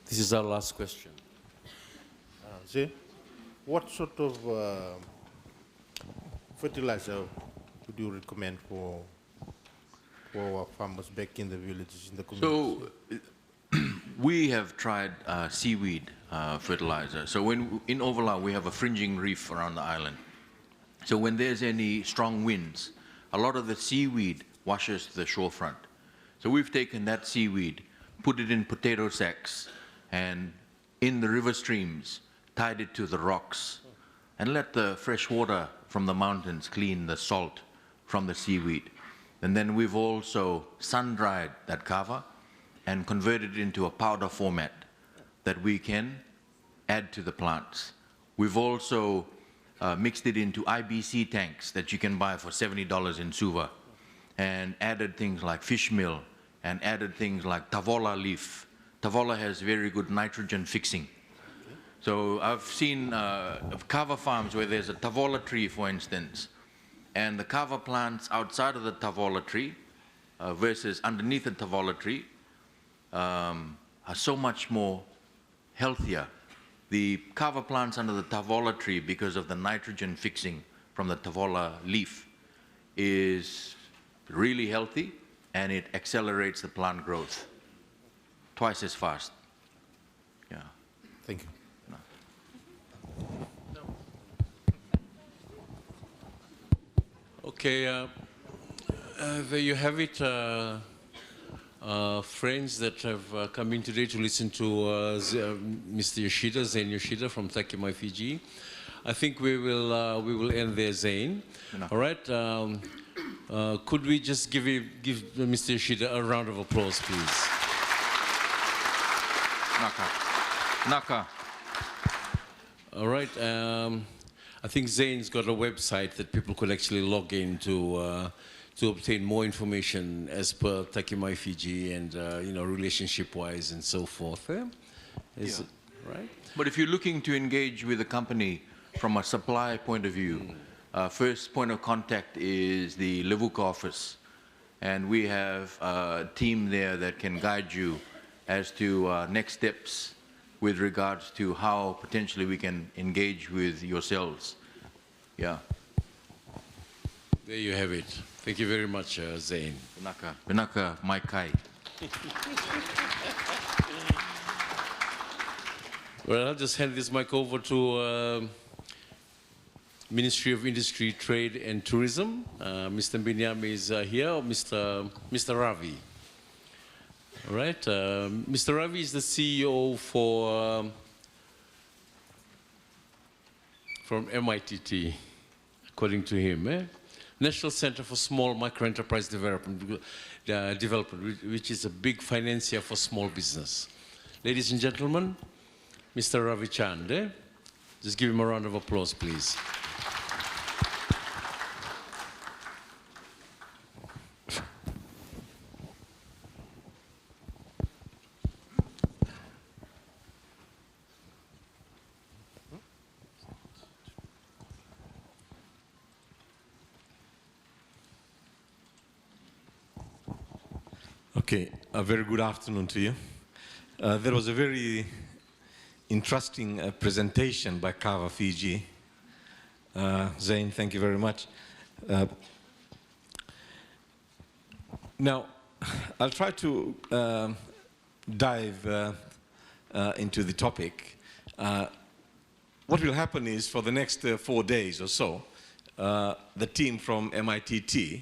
This is our last question. What sort of fertilizer would you recommend for our farmers back in the villages, in the communities? So we have tried seaweed fertilizer. So in Ovala, we have a fringing reef around the island. So when there's any strong winds, a lot of the seaweed washes the shorefront. So we've taken that seaweed, put it in potato sacks, and in the river streams, tied it to the rocks, and let the fresh water from the mountains clean the salt from the seaweed. And then we've also sun-dried that kava and converted it into a powder format that we can add to the plants. We've also mixed it into IBC tanks that you can buy for $70 in Suva, and added things like fish meal, and added things like tavola leaf. Tavola has very good nitrogen fixing. So I've seen kava farms where there's a tavola tree, for instance, and the kava plants outside of the tavola tree versus underneath the tavola tree are so much more healthier. The kava plants under the tavola tree, because of the nitrogen fixing from the tavola leaf, is really healthy, and it accelerates the plant growth twice as fast. Yeah. Thank you. Okay, there you have it, friends that have come in today to listen to Mr. Yoshida, Zain Yoshida from Takimai, Fiji. I think we will end there, Zain. All right. Could we just give Mr. Yoshida a round of applause, please? Naka. All right. I think Zain's got a website that people could actually log in to obtain more information as per Takimai Fiji and relationship-wise and so forth. Is it right? But if you're looking to engage with a company from a supply point of view, first point of contact is the Levuka office, and we have a team there that can guide you as to next steps with regards to how potentially we can engage with yourselves. Yeah. There you have it. Thank you very much, Zain. Vinaka, Mai Kai. Well, I'll just hand this mic over to Ministry of Industry, Trade and Tourism. Mr. Binyami is here, or Mr. Ravi. All right. Mr. Ravi is the CEO from MITT, according to him. National Center for Small Microenterprise Development, which is a big financier for small business. Ladies and gentlemen, Mr. Ravi Chand. Just give him a round of applause, please. Okay, a very good afternoon to you. There was a very interesting presentation by Kava Fiji. Zain, thank you very much. Now, I'll try to dive into the topic. What will happen is, for the next 4 days or so, the team from MITT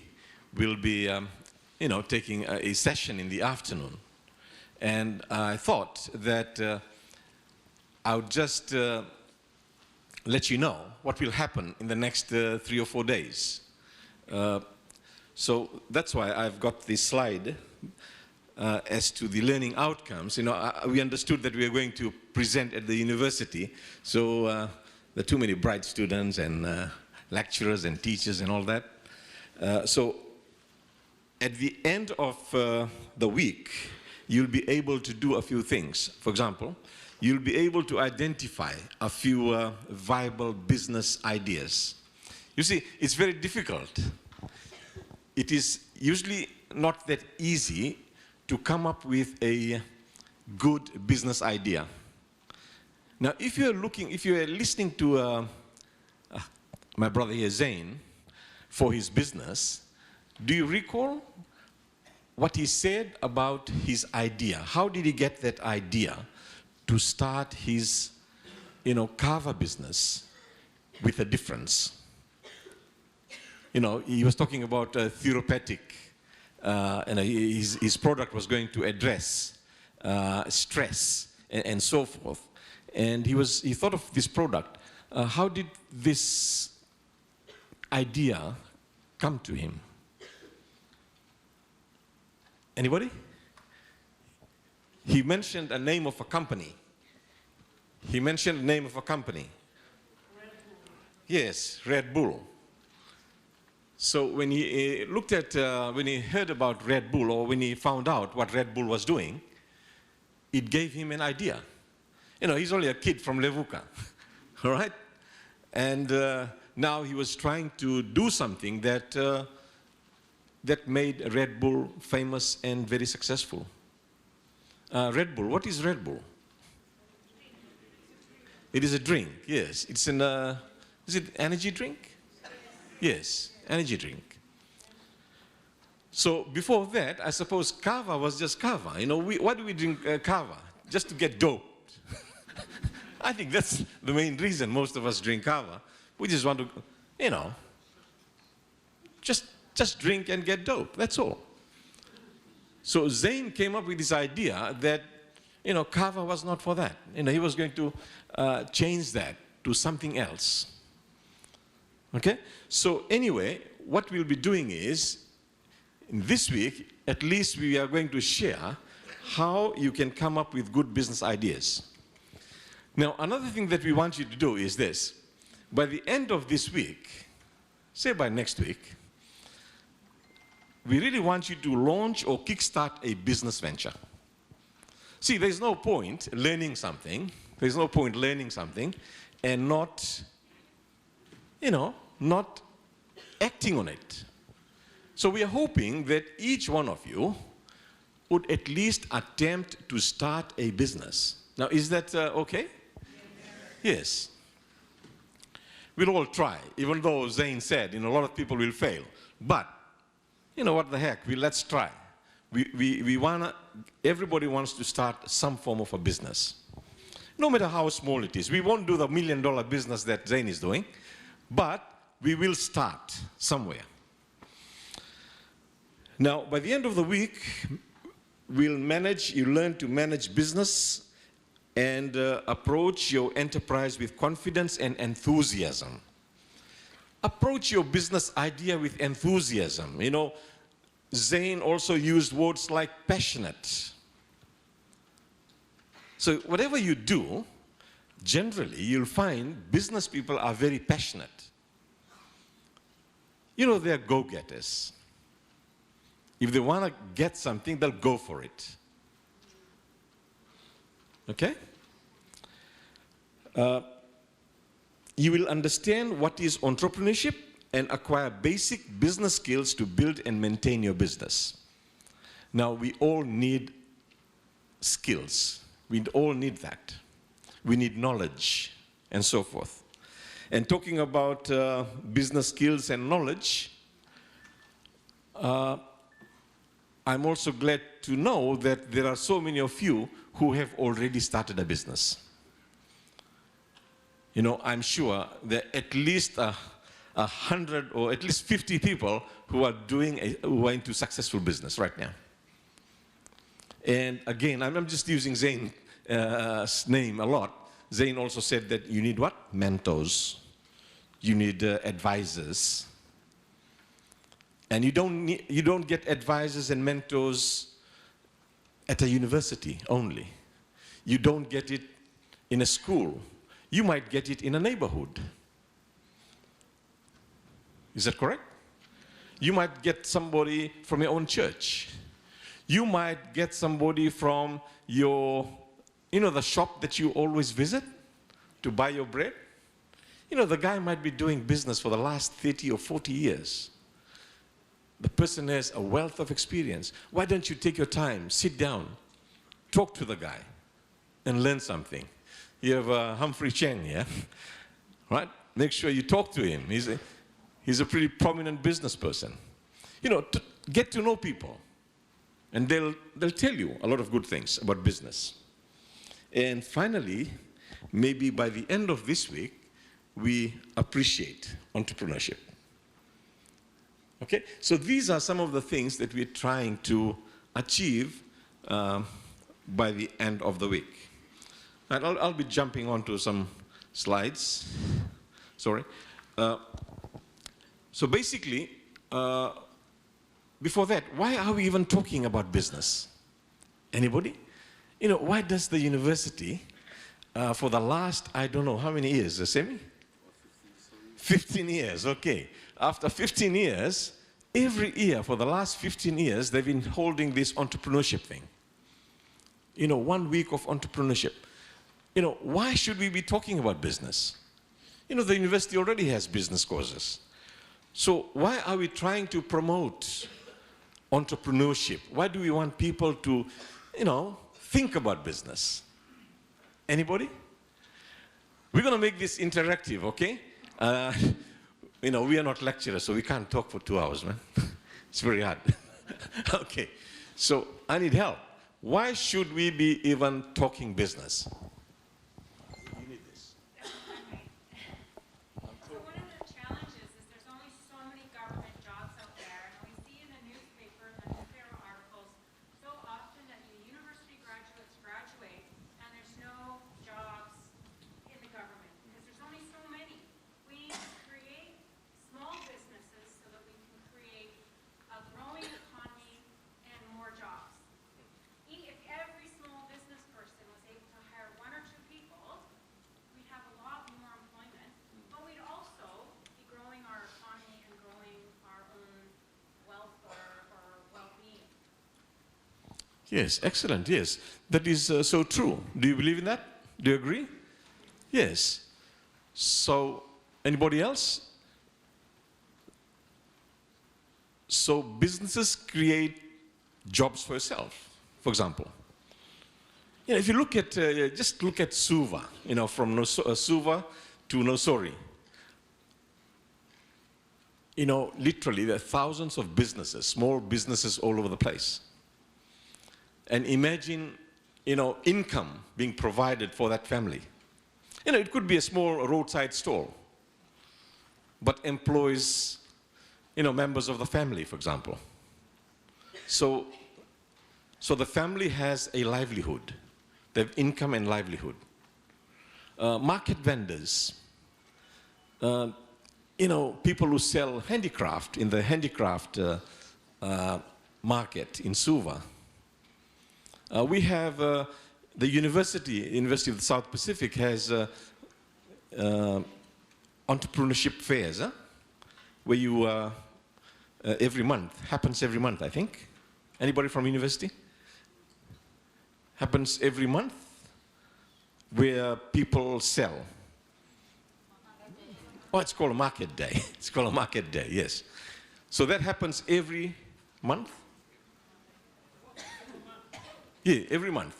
will be taking a session in the afternoon. And I thought that I would just let you know what will happen in the next 3 or 4 days. So that's why I've got this slide as to the learning outcomes. We understood that we are going to present at the university, so there are too many bright students and lecturers and teachers and all that. So at the end of the week, you'll be able to do a few things. For example, you'll be able to identify a few viable business ideas. You see, it's very difficult. It is usually not that easy to come up with a good business idea. Now, if you are listening to my brother here, Zain, for his business, do you recall what he said about his idea? How did he get that idea to start his, kava business with a difference. He was talking about therapeutic, and his product was going to address stress and so forth. And he thought of this product. How did this idea come to him? Anybody? He mentioned a name of a company. He mentioned the name of a company. Red Bull. Yes, Red Bull. So when he looked at, when he heard about Red Bull, or when he found out what Red Bull was doing, it gave him an idea. He's only a kid from Levuka, all right? And now he was trying to do something that, that made Red Bull famous and very successful. Red Bull, what is Red Bull? It is a drink, yes. It's an, is it energy drink? Yes, energy drink. So before that, I suppose kava was just kava. Why do we drink kava? Just to get doped. I think that's the main reason most of us drink kava. We just want to, just drink and get dope, that's all. So Zain came up with this idea that, kava was not for that. He was going to change that to something else. Okay? So anyway, what we'll be doing is, in this week, at least we are going to share how you can come up with good business ideas. Now, another thing that we want you to do is this. By the end of this week, say by next week, we really want you to launch or kickstart a business venture. See, there's no point learning something. There's no point learning something and not, not acting on it. So we are hoping that each one of you would at least attempt to start a business. Now, is that okay? Yes. We'll all try, even though Zain said, a lot of people will fail. But, what the heck, let's try. Everybody wants to start some form of a business. No matter how small it is. We won't do the $1 million business that Zain is doing, but we will start somewhere. Now, by the end of the week, you learn to manage business and approach your enterprise with confidence and enthusiasm. Approach your business idea with enthusiasm. Zain also used words like passionate. So whatever you do, generally you'll find business people are very passionate. They're go-getters. If they want to get something, they'll go for it. Okay? You will understand what is entrepreneurship and acquire basic business skills to build and maintain your business. Now, we all need skills. We all need that. We need knowledge and so forth. And talking about business skills and knowledge, I'm also glad to know that there are so many of you who have already started a business. I'm sure there are at least 100 or at least 50 people who are who are into successful business right now. And again, I'm just using Zain's name a lot. Zain also said that you need what? Mentors. You need advisors. And you don't get advisors and mentors at a university only. You don't get it in a school. You might get it in a neighborhood. Is that correct? You might get somebody from your own church. You might get somebody from your, the shop that you always visit to buy your bread. The guy might be doing business for the last 30 or 40 years. The person has a wealth of experience. Why don't you take your time, sit down, talk to the guy, and learn something? You have Humphrey Cheng here, right? Make sure you talk to him. He's a pretty prominent business person. Get to know people, and they'll tell you a lot of good things about business. And finally, maybe by the end of this week, we appreciate entrepreneurship. Okay, so these are some of the things that we're trying to achieve by the end of the week. And I'll be jumping onto some slides. Sorry. So basically, before that, why are we even talking about business? Anybody? You know, why does the university, for the last, I don't know, how many years, Semi? 15 years, okay. After 15 years, every year for the last 15 years, they've been holding this entrepreneurship thing. You know, 1 week of entrepreneurship. You know, why should we be talking about business? You know, the university already has business courses. So why are we trying to promote entrepreneurship? Why do we want people to, you know, think about business? Anybody? We're going to make this interactive, okay? You know, we are not lecturers, so we can't talk for 2 hours, man. It's very hard. Okay, so I need help. Why should we be even talking business? You need this. So one of the challenges is there's only so many government jobs out there, and we see in the newspaper and the newspaper articles so often that the university graduates graduate and there's no jobs in the government because there's only so many. We need to create small businesses so that we can create a growing economy and more jobs. If every small business person was able to hire 1 or 2 people, we'd have a lot more employment, but we'd also be growing our economy and growing our own wealth or well-being. Yes, excellent, yes. That is so true. Do you believe in that? Do you agree? Yes. So, anybody else? So, businesses create jobs for yourself, for example. You know, if you look at, just look at Suva, you know, from Suva to Nosori. You know, literally there are thousands of businesses, small businesses all over the place. And imagine, you know, income being provided for that family. You know, it could be a small roadside stall, but employs, you know, members of the family, for example. So the family has a livelihood. They have income and livelihood. Market vendors, you know, people who sell handicraft in the handicraft market in Suva. We have the University of the South Pacific has entrepreneurship fairs, where you, every month, happens every month, I think. Anybody from university? Happens every month, where people sell. Oh, it's called a market day. It's called a market day, yes. So that happens every month? Yeah, every month.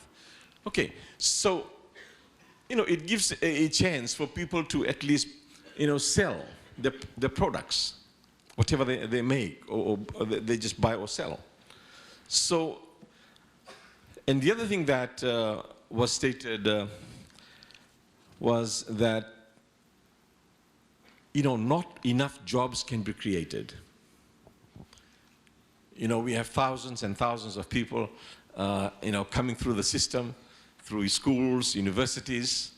Okay, so, you know, it gives a chance for people to at least, you know, sell the products, whatever they make, or they just buy or sell. So, and the other thing that was stated was that, you know, not enough jobs can be created. You know, we have thousands and thousands of people, you know, coming through the system, through schools, universities,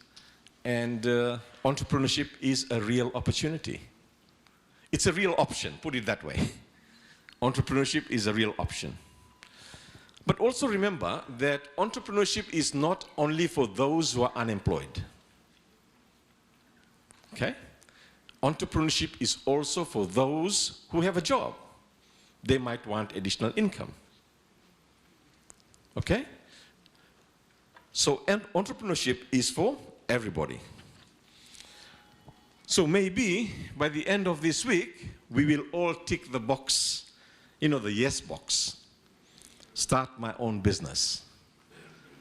and entrepreneurship is a real opportunity. It's a real option, put it that way. Entrepreneurship is a real option. But also remember that entrepreneurship is not only for those who are unemployed. Okay? Entrepreneurship is also for those who have a job. They might want additional income. Okay? So entrepreneurship is for everybody. So maybe by the end of this week, we will all tick the box, you know, the yes box. Start my own business.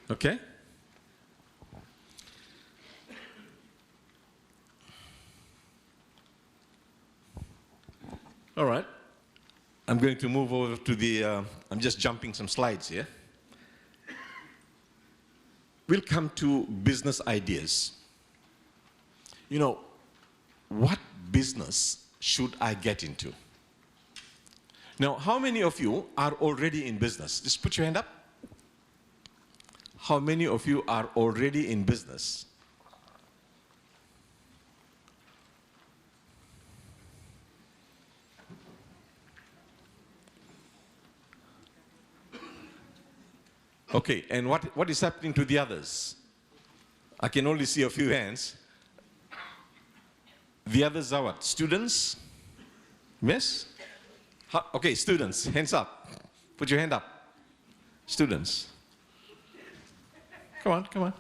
Okay? All right. I'm going to move over to the, I'm just jumping some slides here. we'll come to business ideas. You know, what business should I get into? Now, how many of you are already in business? Just put your hand up. How many of you are already in business? Okay, and what is happening to the others? I can only see a few hands. The others are what? Students? Yes? Okay, students, hands up. Put your hand up. Students. Come on, come on.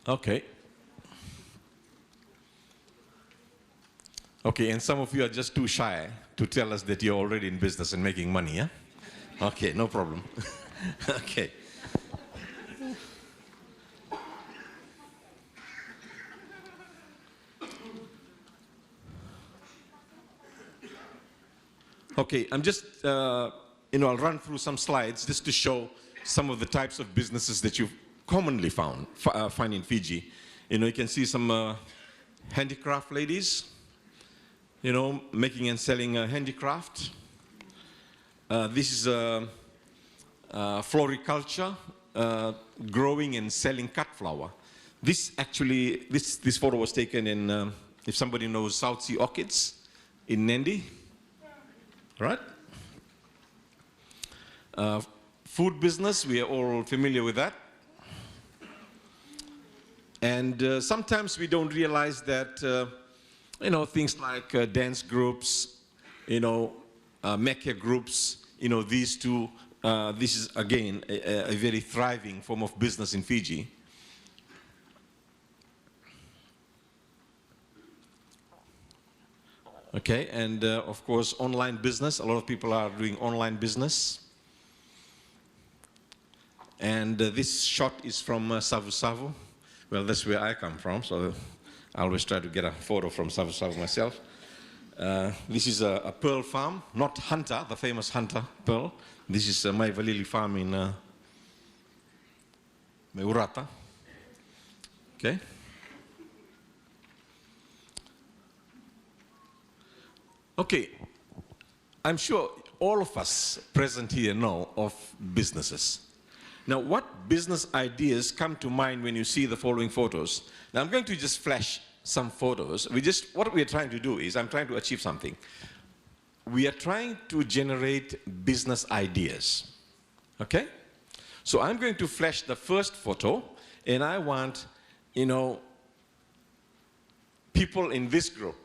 Okay. Okay, and some of you are just too shy to tell us that you're already in business and making money, yeah? Okay, no problem. Okay. Okay, I'm just, I'll run through some slides just to show some of the types of businesses that you commonly find in Fiji. You can see some handicraft ladies, making and selling handicraft. This is floriculture, growing and selling cut flower. This photo was taken in, if somebody knows South Sea Orchids in Nandi, right? Food business, we are all familiar with that. And sometimes we don't realize that things like dance groups, mecha groups, these two, this is again a very thriving form of business in Fiji. Okay, and of course online business, a lot of people are doing online business. And this shot is from Savu Savu. Well, that's where I come from, so I always try to get a photo from Savu Savu myself. This is a pearl farm, not Hunter, the famous Hunter pearl. This is my Valili farm in Meurata. Okay. Okay, I'm sure all of us present here know of businesses. Now, what business ideas come to mind when you see the following photos? Now, I'm going to just flash some photos. What we are trying to do is, I'm trying to achieve something. We are trying to generate business ideas, okay? So I'm going to flash the first photo, and I want, people in this group,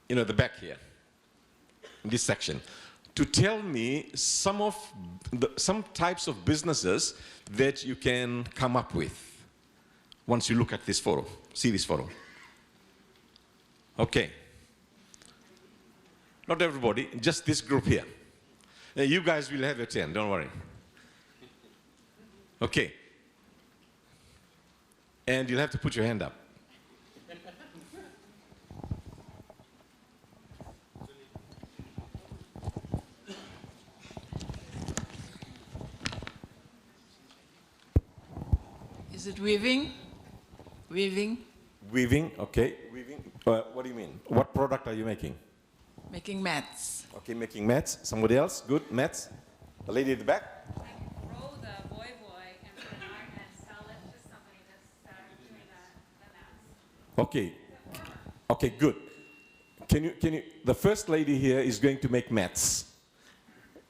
the back here, in this section, to tell me some types of businesses that you can come up with once you look at this photo. See this photo. Okay. Not everybody, just this group here. You guys will have your turn, don't worry. Okay. And you'll have to put your hand up. Is it weaving? Weaving? Weaving, okay. Weaving. What do you mean? What product are you making? Making mats. Okay, making mats. Somebody else? Good, mats. The lady at the back? I can grow the boy and put an art and sell it to somebody that's doing the mats. Okay. Okay, good. Can you, the first lady here is going to make mats.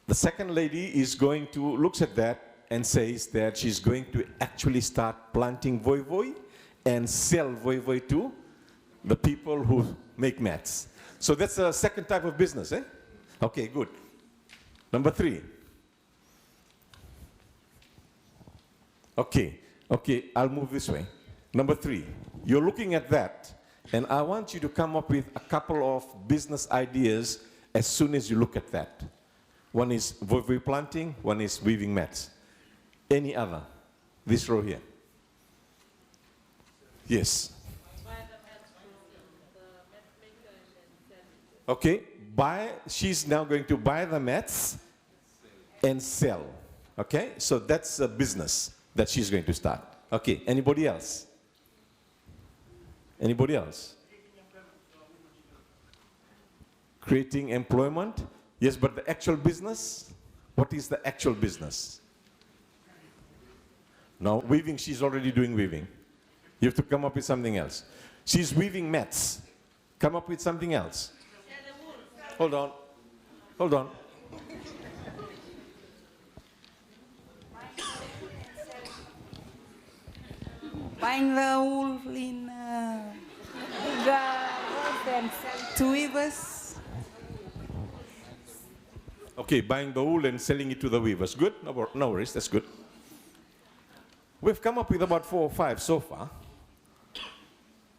The second lady is going to, looks at that and says that she's going to actually start planting voi and sell voi to the people who make mats. So that's a second type of business, eh? Okay, good. Number 3. Okay, I'll move this way. Number 3, you're looking at that, and I want you to come up with a couple of business ideas as soon as you look at that. One is voi planting, one is weaving mats. Any other? This row here. Yes. Okay, she's now going to buy the mats and sell. Okay, so that's a business that she's going to start. Okay, anybody else? Anybody else? Creating employment? Yes, but the actual business? What is the actual business? No, weaving, she's already doing weaving. You have to come up with something else. She's weaving mats. Come up with something else. Hold on. Hold on. Buying the wool in bigger and sell to weavers. Okay, buying the wool and selling it to the weavers. Good? No worries, that's good. We've come up with about 4 or 5 so far.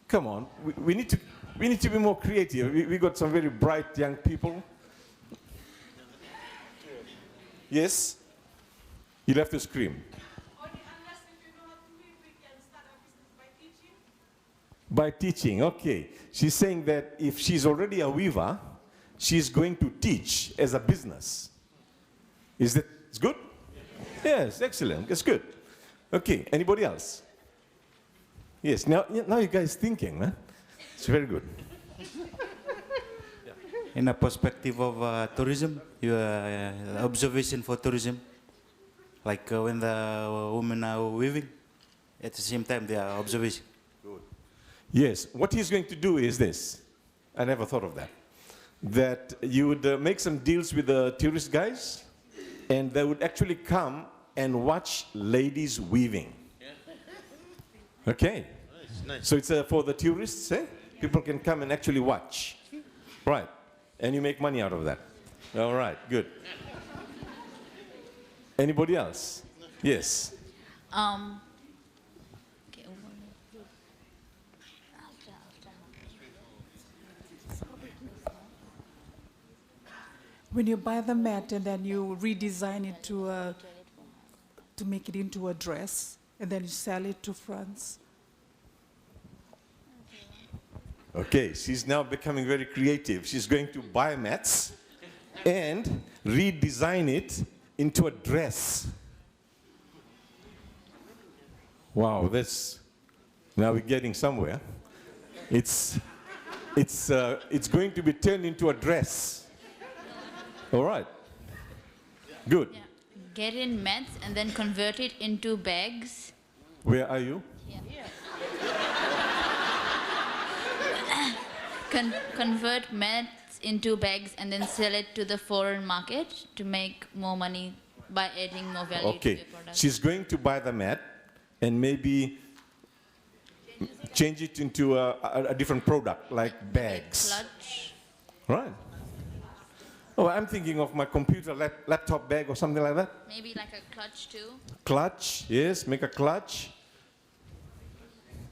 Come on, we need to be more creative. We got some very bright young people. Yes? You'll have to scream. By teaching, okay. She's saying that if she's already a weaver, she's going to teach as a business. Is that it's good? Yes, excellent. It's good. Okay, anybody else? Yes, now you guys thinking, huh? It's very good. In a perspective of tourism, observation for tourism, like when the women are weaving, at the same time they are observation. Yes, what he's going to do is this. I never thought of that. That you would make some deals with the tourist guys, and they would actually come and watch ladies weaving. Okay. Nice. So it's for the tourists, eh? People can come and actually watch. Right. And you make money out of that. All right, good. Anybody else? Yes. When you buy the mat and then you redesign it to make it into a dress, and then you sell it to France. Okay, she's now becoming very creative. She's going to buy mats and redesign it into a dress. Wow, that's, now we're getting somewhere. It's going to be turned into a dress. All right. Good. Yeah. Get in mats and then convert it into bags. Where are you? Yeah. Convert mats into bags and then sell it to the foreign market to make more money by adding more value to the product. She's going to buy the mat and maybe change it into a different product, like bags. Clutch. Right. Oh, I'm thinking of my computer laptop bag or something like that. Maybe like a clutch too. Clutch, yes, make a clutch.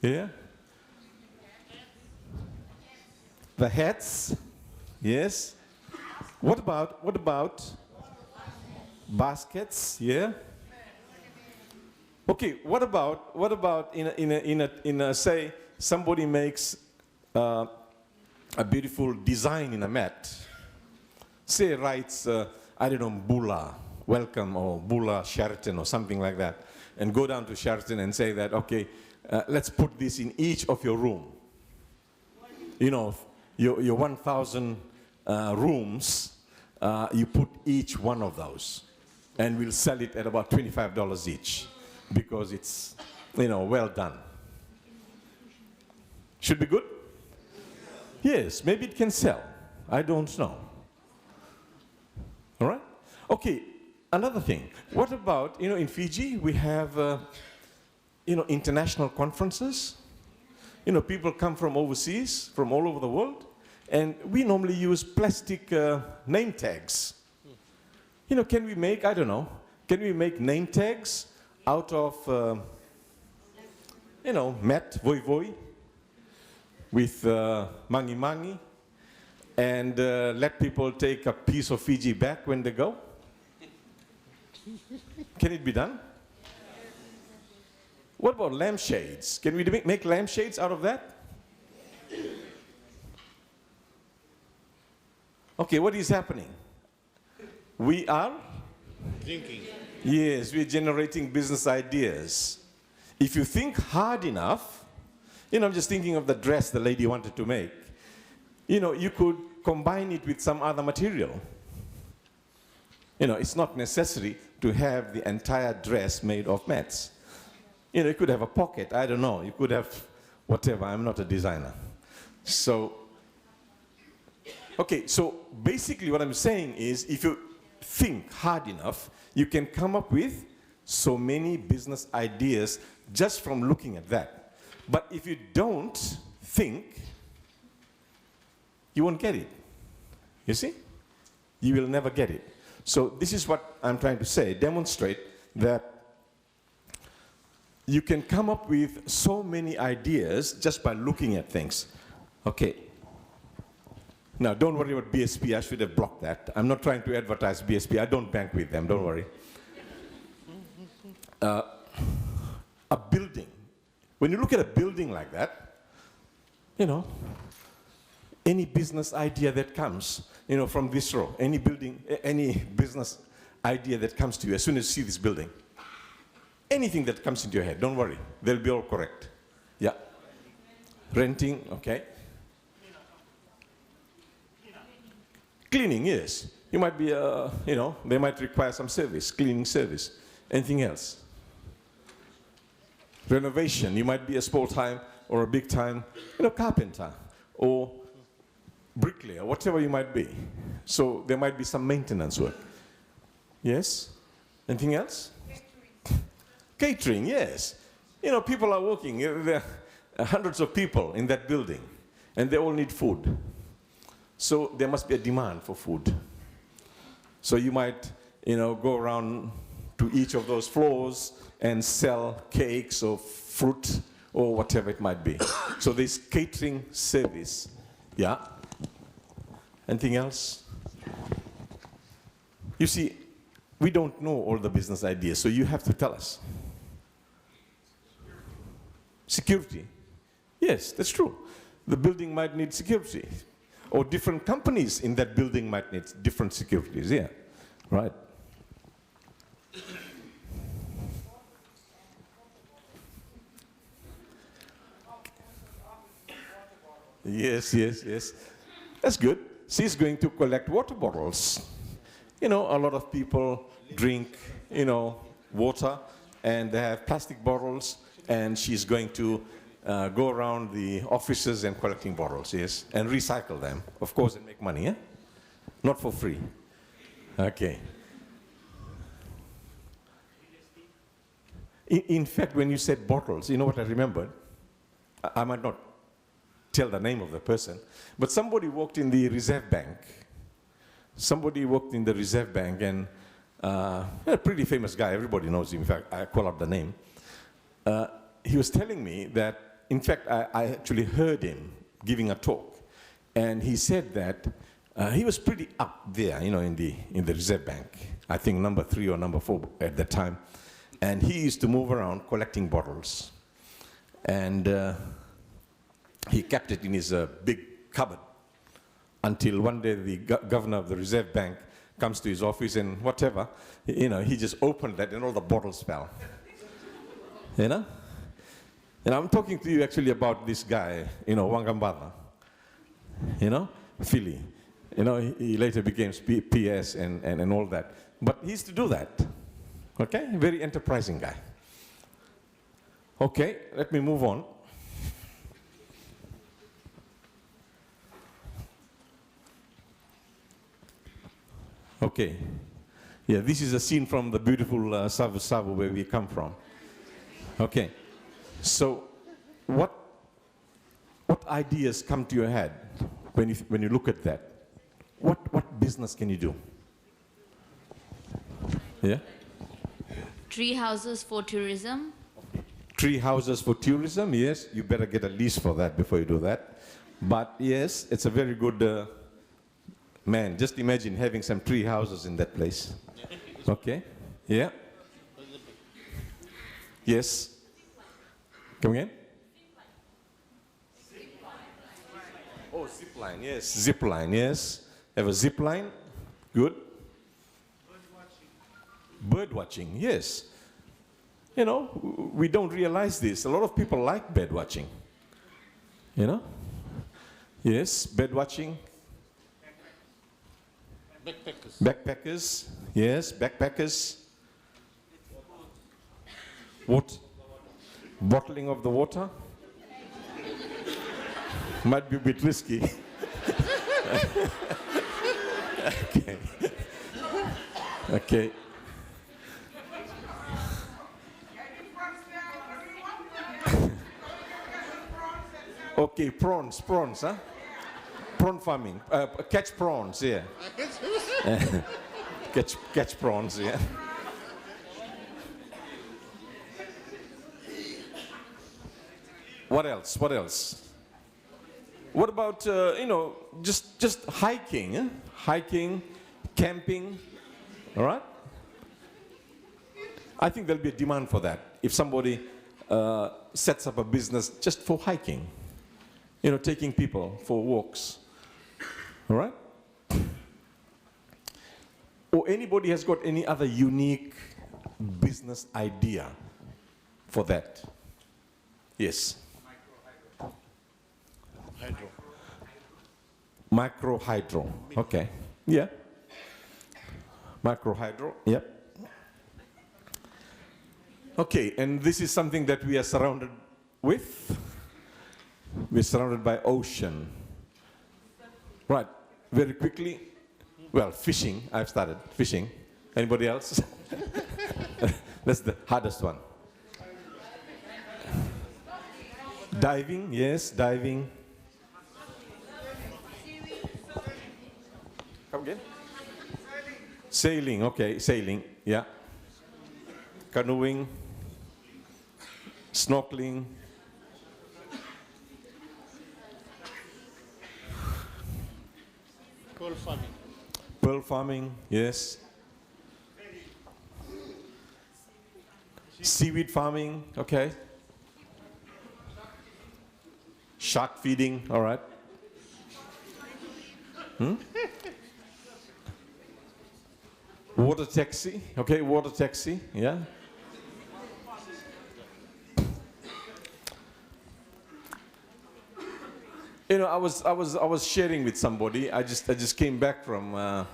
Yeah. The hats, yes. What about baskets? Yeah. Okay. What about in a say somebody makes a beautiful design in a mat. Say writes I don't know, Bula welcome or Bula Sheraton or something like that, and go down to Sheraton and say that okay, let's put this in each of your room. You know, your 1,000 rooms, you put each one of those, and we'll sell it at about $25 each, because it's, you know, well done. Should be good? Yes, maybe it can sell. I don't know. All right? Okay, another thing. What about, you know, in Fiji, we have, you know, international conferences. You know, people come from overseas, from all over the world, and we normally use plastic name tags. You know, can we make, I don't know, can we make name tags out of, you know, mat, voi voi, with mangi mangi, and let people take a piece of Fiji back when they go? Can it be done? What about lampshades? Can we make lampshades out of that? Okay, what is happening? We are Drinking. Yes, we're generating business ideas. If you think hard enough, I'm just thinking of the dress the lady wanted to make. You could combine it with some other material. It's not necessary to have the entire dress made of mats. You could have a pocket, I don't know. You could have whatever, I'm not a designer. So, okay, so basically what I'm saying is if you think hard enough, you can come up with so many business ideas just from looking at that. But if you don't think, you won't get it. You see? You will never get it. So this is what I'm trying to say, demonstrate that you can come up with so many ideas just by looking at things. Okay. Now, don't worry about BSP. I should have blocked that. I'm not trying to advertise BSP. I don't bank with them. Don't worry. A building. When you look at a building like that, any business idea that comes, from this row, any business idea that comes to you as soon as you see this building, anything that comes into your head, don't worry. They'll be all correct. Yeah. Renting, okay. Cleaning, yes. You might be, they might require some service, cleaning service. Anything else? Renovation, you might be a small time or a big time, carpenter or bricklayer, whatever you might be. So there might be some maintenance work. Yes? Anything else? Catering, yes. People are working. There are hundreds of people in that building, and they all need food. So there must be a demand for food. So you might, go around to each of those floors and sell cakes or fruit or whatever it might be. So there's catering service. Yeah. Anything else? You see, we don't know all the business ideas, so you have to tell us. Security. Yes, that's true. The building might need security. Or different companies in that building might need different securities. Yeah, right. Yes, yes, yes. That's good. She's going to collect water bottles. A lot of people drink, water, and they have plastic bottles, and she's going to go around the offices and collecting bottles, yes, and recycle them, of course, and make money, not for free. Okay. In fact, when you said bottles, you know what I remembered? I might not tell the name of the person, but somebody worked in the Reserve Bank. Somebody worked in the Reserve Bank, and a pretty famous guy, everybody knows him, in fact, I call up the name. He was telling me that, in fact, I actually heard him giving a talk, and he said that he was pretty up there, in the Reserve Bank, I think number 3 or number 4 at the time, and he used to move around collecting bottles, and he kept it in his big cupboard until one day the governor of the Reserve Bank comes to his office and whatever, he just opened that and all the bottles fell. And I'm talking to you actually about this guy, Wangambada, Philly. He later became PS and all that. But he used to do that, okay? Very enterprising guy. Okay, let me move on. Okay. Yeah, this is a scene from the beautiful Suva where we come from. Okay. So, what ideas come to your head when you look at that? What business can you do? Yeah? Tree houses for tourism. Tree houses for tourism, yes. You better get a lease for that before you do that. But yes, it's a very good, man, just imagine having some tree houses in that place. Okay, yeah. Yes. Come again? Oh, zip line, yes. Zip line, yes. Have a zip line. Good. Bird watching, yes. You know, we don't realize this. A lot of people like bird watching. You know? Yes, bird watching. Backpackers. Backpackers, yes, backpackers. What? Bottling of the water? Might be a bit risky. Okay. Okay. Okay, prawns, huh? Prawn farming, catch prawns, yeah. catch prawns, yeah. What else? What else? What about, you know, just hiking, eh? Hiking, camping, all right? I think there'll be a demand for that. If somebody sets up a business just for hiking, you know, taking people for walks, all right? Or anybody has got any other unique business idea for that? Yes. Hydro. Micro hydro, okay. Yeah. Micro hydro, yep. Okay, and this is something that we are surrounded with. We're surrounded by ocean. Right, very quickly. Well, fishing, I've started fishing. Anybody else? That's the hardest one. Diving, yes, diving. Come again? Sailing, okay, sailing, yeah. Canoeing, snorkeling. Pearl farming. Pearl farming, yes. Seaweed farming, okay. Shark feeding, all right. Water taxi, okay, water taxi, yeah. You know, I was sharing with somebody. I just came back from.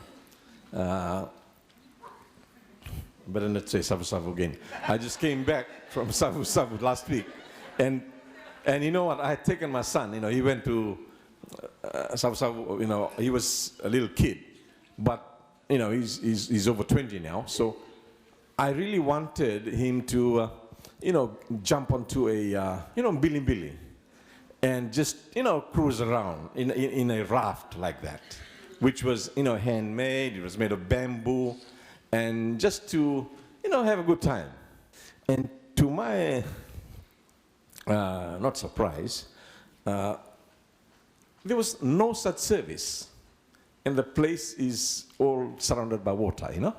Better not say Savu Savu again. I just came back from Savu Savu last week, and you know what? I had taken my son. You know, he went to Savu Savu. You know, he was a little kid, but you know, he's over 20 now. So I really wanted him to, you know, jump onto a you know, Billy. And just, you know, cruise around in a raft like that, which was, you know, handmade. It was made of bamboo, and just to, you know, have a good time. And to my not surprise, there was no such service, and the place is all surrounded by water, you know.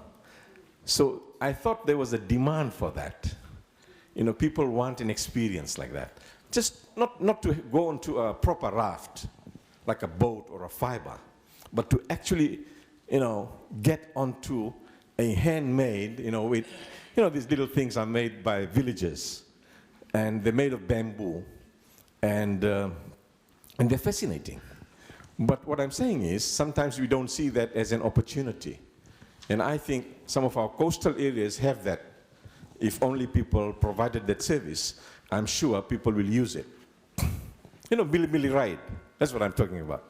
So I thought there was a demand for that. You know, people want an experience like that. Just not to go onto a proper raft, like a boat or a fiber, but to actually, you know, get onto a handmade, you know, with, you know, these little things are made by villagers, and they're made of bamboo, and they're fascinating. But what I'm saying is, sometimes we don't see that as an opportunity, and I think some of our coastal areas have that. If only people provided that service, I'm sure people will use it. You know, Billy ride. That's what I'm talking about.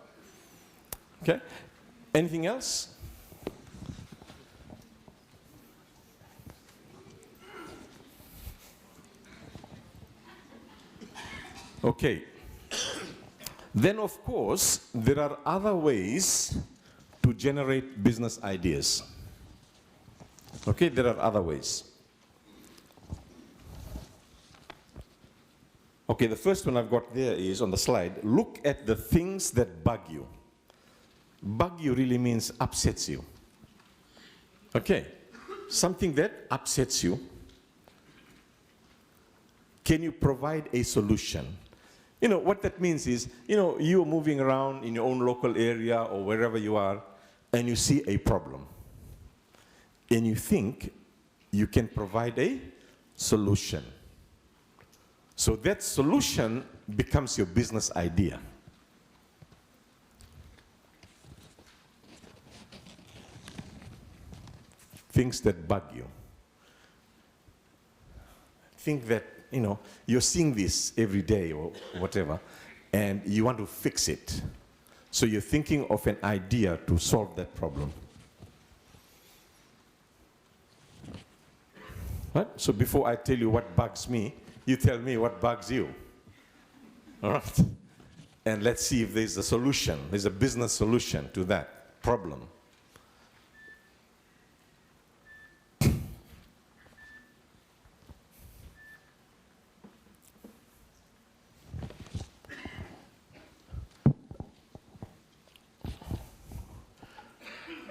Okay? Anything else? Okay. Then, of course, there are other ways to generate business ideas. Okay, there are other ways. Okay, the first one I've got there is on the slide. Look at the things that bug you. Bug you really means upsets you. Okay, something that upsets you. Can you provide a solution? You know, what that means is, you know, you're moving around in your own local area or wherever you are, and you see a problem. And you think, you can provide a solution. So that solution becomes your business idea. Things that bug you. Think that, you know, you're seeing this every day or whatever, and you want to fix it. So you're thinking of an idea to solve that problem. Right? So before I tell you what bugs me, you tell me what bugs you. All right? And let's see if there's a solution, there's a business solution to that problem.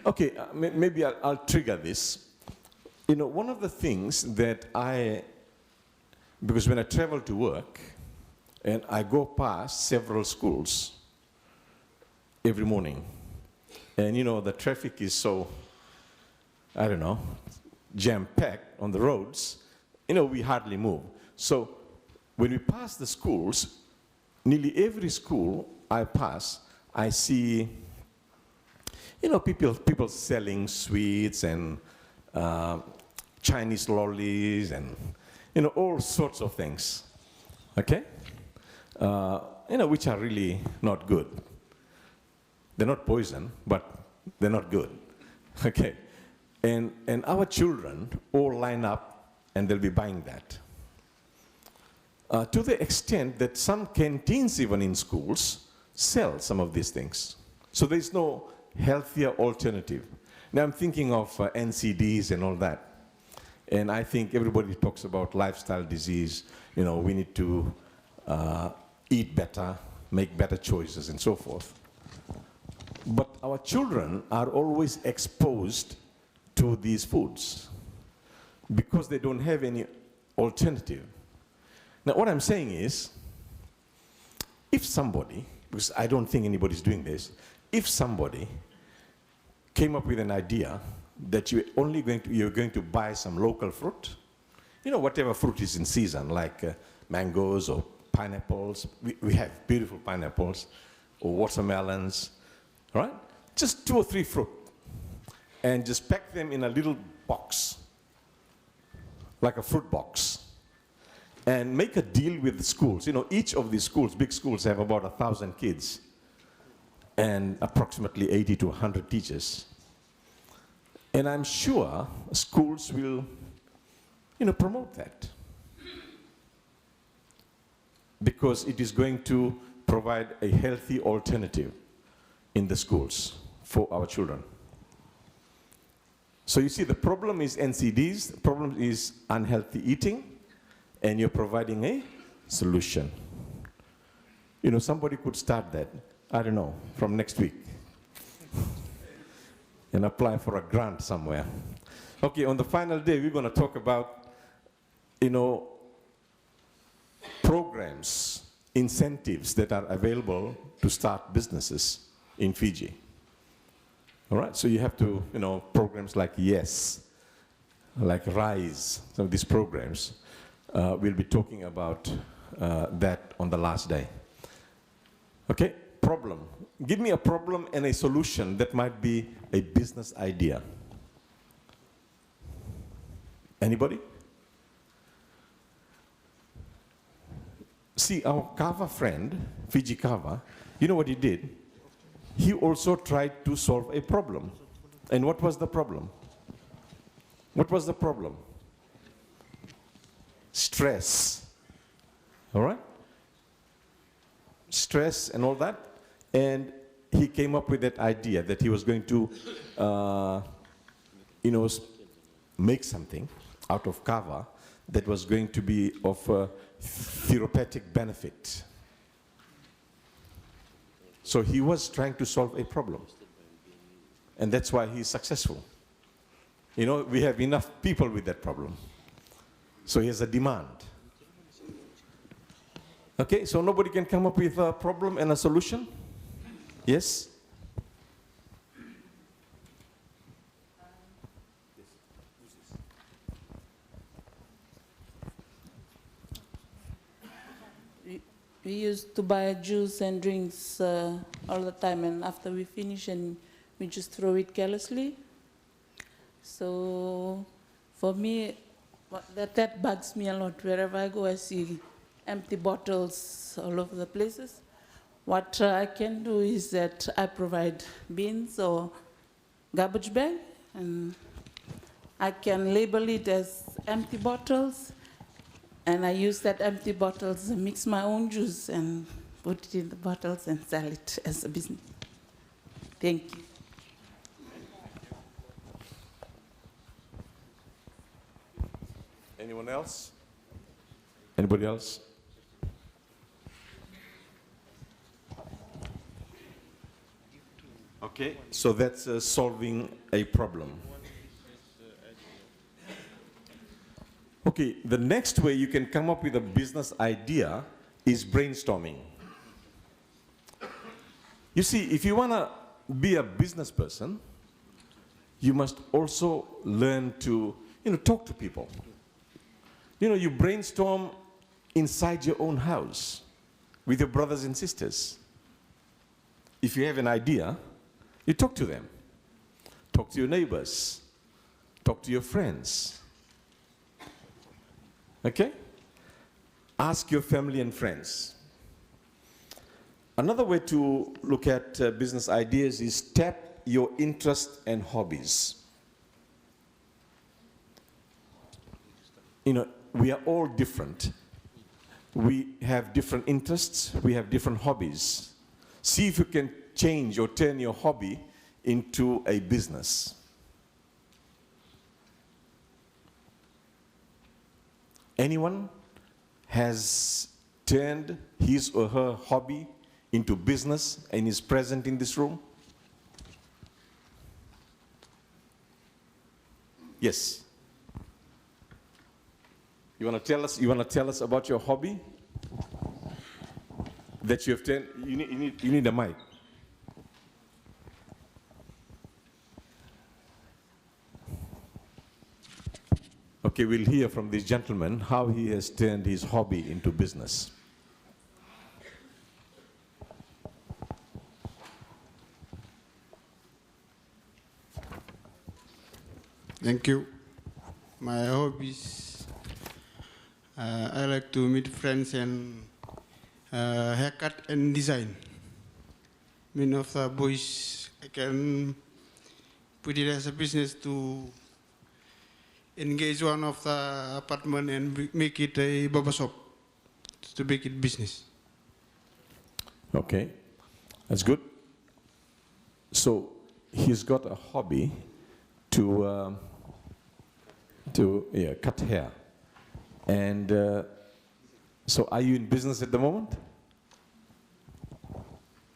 Okay, maybe I'll trigger this. You know, one of the things that because when I travel to work, and I go past several schools every morning, and you know, the traffic is so, I don't know, jam-packed on the roads, you know, we hardly move. So when we pass the schools, nearly every school I pass, I see, you know, people selling sweets and Chinese lollies and, you know, all sorts of things, okay? You know, which are really not good. They're not poison, but they're not good, okay? And our children all line up and they'll be buying that. To the extent that some canteens even in schools sell some of these things. So there's no healthier alternative. Now I'm thinking of NCDs and all that. And I think everybody talks about lifestyle disease, you know, we need to eat better, make better choices and so forth. But our children are always exposed to these foods because they don't have any alternative. Now what I'm saying is, if somebody, because I don't think anybody's doing this, if somebody came up with an idea that you're going to buy some local fruit, you know, whatever fruit is in season, like mangoes or pineapples, we have beautiful pineapples, or watermelons, right? Just 2 or 3 fruit, and just pack them in a little box, like a fruit box, and make a deal with the schools. You know, each of these schools, big schools, have about 1,000 kids, and approximately 80 to 100 teachers. And I'm sure schools will, you know, promote that. Because it is going to provide a healthy alternative in the schools for our children. So you see, the problem is NCDs, the problem is unhealthy eating, and you're providing a solution. You know, somebody could start that, I don't know, from next week. And apply for a grant somewhere. Okay, on the final day, we're going to talk about, you know, programs, incentives that are available to start businesses in Fiji. All right, so you have to, you know, programs like YES, like RISE, some of these programs. We'll be talking about that on the last day. Okay, problem. Give me a problem and a solution that might be a business idea. Anybody? See, our Kava friend, Fiji Kava, you know what he did? He also tried to solve a problem. And what was the problem? What was the problem? Stress. All right? Stress and all that. And he came up with that idea that he was going to, you know, make something out of kava that was going to be of therapeutic benefit. So he was trying to solve a problem. And that's why he's successful. You know, we have enough people with that problem. So he has a demand. Okay, so nobody can come up with a problem and a solution? Yes? we used to buy juice and drinks all the time, and after we finish, and we just throw it carelessly. So for me, that bugs me a lot. Wherever I go, I see empty bottles all over the places. What I can do is that I provide bins or garbage bag, and I can label it as empty bottles, and I use that empty bottles and mix my own juice and put it in the bottles and sell it as a business. Thank you. Anyone else? Anybody else? Okay, so that's solving a problem. Okay, the next way you can come up with a business idea is brainstorming. You see, if you want to be a business person, you must also learn to, talk to people. You brainstorm inside your own house with your brothers and sisters. If you have an idea, you talk to them. Talk to your neighbors. Talk to your friends. Okay? Ask your family and friends. Another way to look at business ideas is tap your interests and hobbies. We are all different. We have different interests, we have different hobbies. See if you can change or turn your hobby into a business. Anyone has turned his or her hobby into business and is present in this room? Yes. You want to tell us about your hobby that you have turned? You need a mic. Okay, we'll hear from this gentleman how he has turned his hobby into business. Thank you. My hobbies, I like to meet friends and haircut and design. Many of the boys, I can put it as a business to engage one of the apartment and make it a barber shop, to make it business. Okay, that's good. So he's got a hobby to cut hair. And so are you in business at the moment?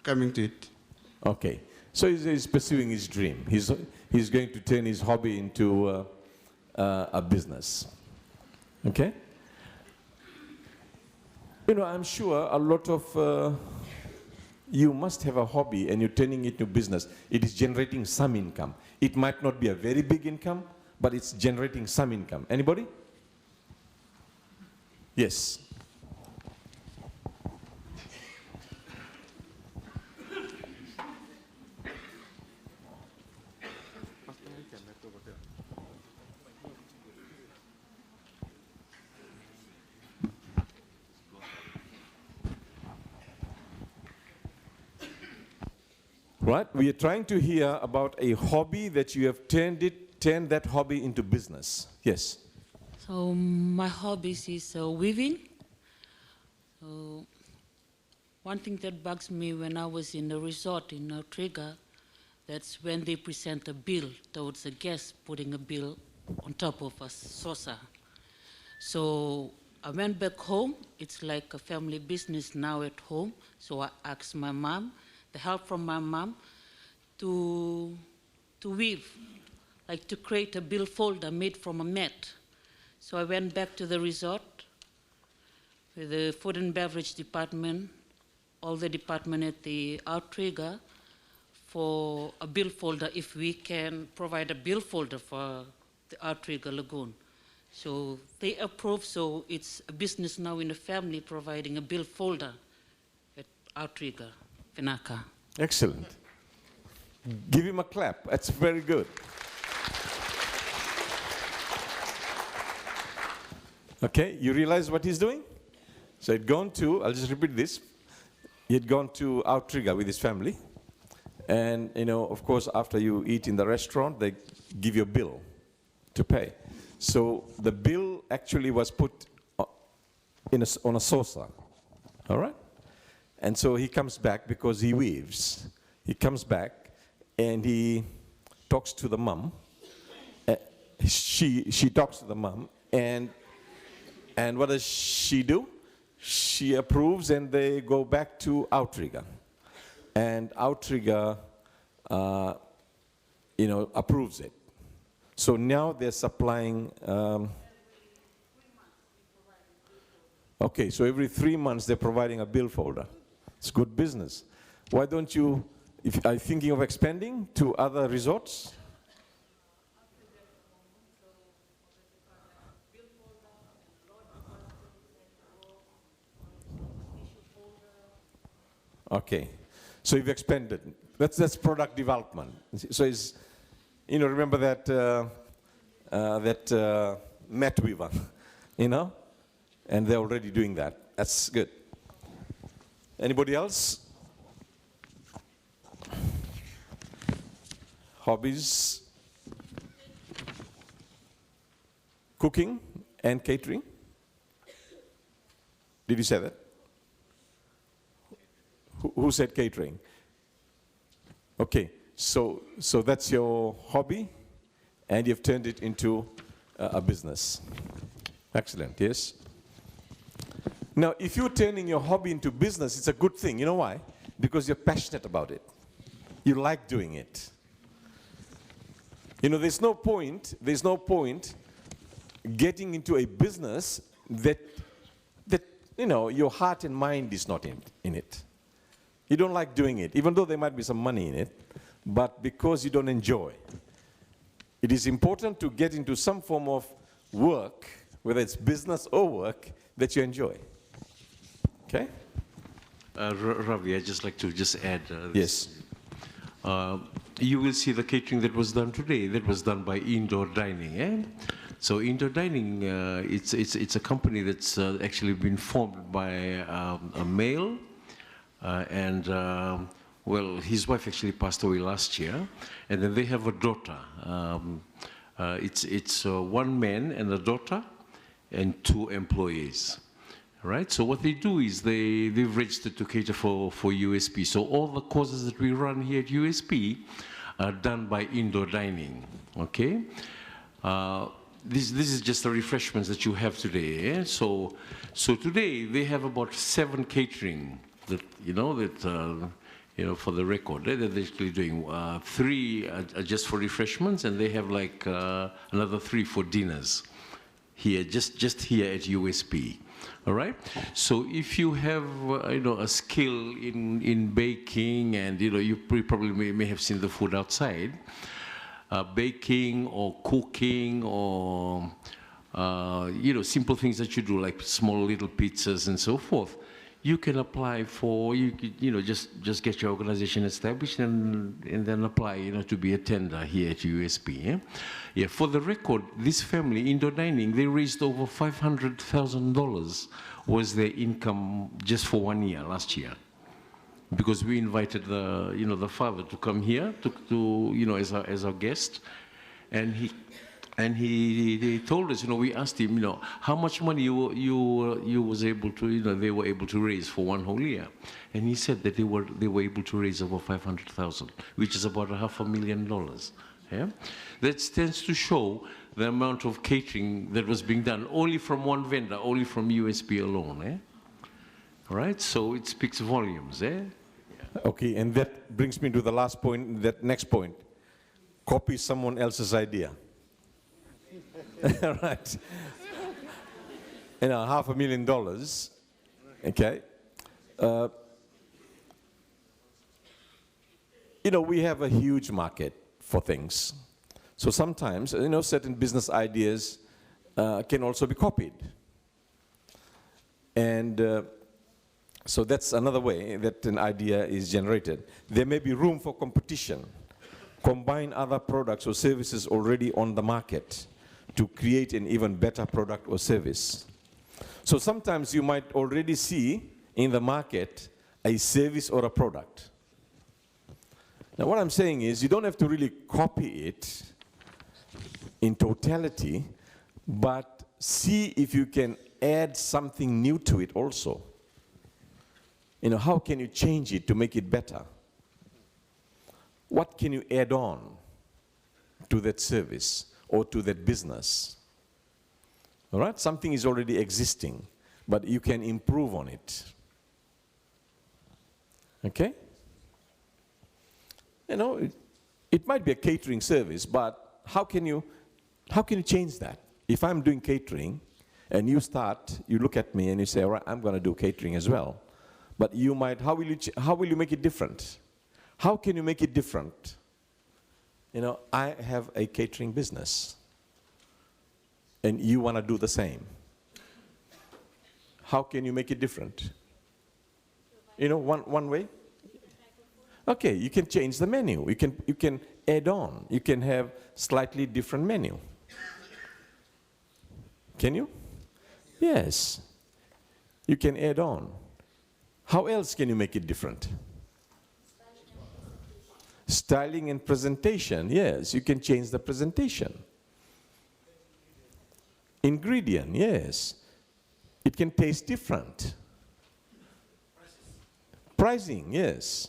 Coming to it. Okay, so he's pursuing his dream. He's going to turn his hobby into a business. Okay? I'm sure a lot of you must have a hobby and you're turning it into business. It is generating some income. It might not be a very big income, but it's generating some income. Anybody? Yes. Right? We are trying to hear about a hobby that you have turned that hobby into business. Yes. So my hobbies is weaving. One thing that bugs me when I was in the resort in Threatre, that's when they present a bill towards a guest, putting a bill on top of a saucer. So I went back home. It's like a family business now at home. So I asked my mom, the help from my mom, to weave, like to create a bill folder made from a mat. So I went back to the resort with the food and beverage department, all the department at the outrigger, for a bill folder, if we can provide a bill folder for the outrigger lagoon. So they approved, so it's a business now in the family providing a bill folder Outrigger, Vinaka. Excellent. Give him a clap. That's very good. Okay, you realize what he's doing? So he'd gone to, I'll just repeat this. He had gone to Outrigger with his family. And, you know, of course, after you eat in the restaurant, they give you a bill to pay. So the bill actually was put on a saucer, all right? And so he comes back because he weaves. He comes back and he talks to the mum. She talks to the mum, and what does she do? She approves, and they go back to Outrigger. And Outrigger, you know, approves it. So now they're supplying. Okay, so every 3 months they're providing a bill folder. It's good business. Why don't you, are you thinking of expanding to other resorts? Okay, so you've expanded. That's product development. So it's, you know, remember that mat weaver, you know, and they're already doing that. That's good. Anybody else? Hobbies? Cooking and catering? Did you say that? Who said catering? Okay, so that's your hobby, and you've turned it into a business. Excellent, yes? Now, if you're turning your hobby into business, it's a good thing. You know why? Because you're passionate about it. You like doing it. You know, there's no point getting into a business that you know, your heart and mind is not in it. You don't like doing it, even though there might be some money in it, but because you don't enjoy. It is important to get into some form of work, whether it's business or work, that you enjoy. Okay? Ravi, I'd just like to add yes. You will see the catering that was done today, that was done by Indoor Dining. Eh? So Indoor Dining, it's a company that's actually been formed by a male, well, his wife actually passed away last year, and then they have a daughter. It's one man and a daughter and 2 employees. Right, so what they do is they've registered to cater for USP. So all the courses that we run here at USP are done by Indoor Dining, okay? This is just the refreshments that you have today. Eh? So today they have about 7 catering that, for the record, that they're actually doing. 3 are just for refreshments, and they have like another 3 for dinners here, just here at USP. All right. So if you have, a skill in baking, and you probably may have seen the food outside, baking or cooking or simple things that you do like small little pizzas and so forth, you can apply for. You could, just get your organization established and then apply, to be a tender here at USP. Eh? Yeah, for the record, this family, Indoor Dining, they raised over $500,000 was their income just for 1 year, last year. Because we invited the father to come here to as our guest, and he told us, we asked him, how much money you was able to, they were able to raise for 1 whole year, and he said that they were able to raise over $500,000, which is about $500,000. Yeah? That tends to show the amount of catering that was being done only from one vendor, only from USP alone. Eh? All right, so it speaks volumes. Eh? Okay, and that brings me to the last point, that next point. Copy someone else's idea. All right. $500,000, okay. We have a huge market for things. So sometimes, certain business ideas can also be copied. And So that's another way that an idea is generated. There may be room for competition. Combine other products or services already on the market to create an even better product or service. So sometimes you might already see in the market a service or a product. Now what I'm saying is you don't have to really copy it in totality, but see if you can add something new to it also. You know, how can you change it to make it better? What can you add on to that service or to that business? All right, something is already existing, but you can improve on it. Okay? You know, it might be a catering service, but how can you change that? If I'm doing catering and you look at me and you say, all right, I'm going to do catering as well. But you might, how will you make it different? How can you make it different? You know, I have a catering business and you want to do the same. How can you make it different? You know, one way? Okay, you can change the menu. You can add on. You can have slightly different menu. Can you? Yes. You can add on. How else can you make it different? Styling and presentation. Yes, you can change the presentation. Ingredient, yes. It can taste different. Pricing, yes.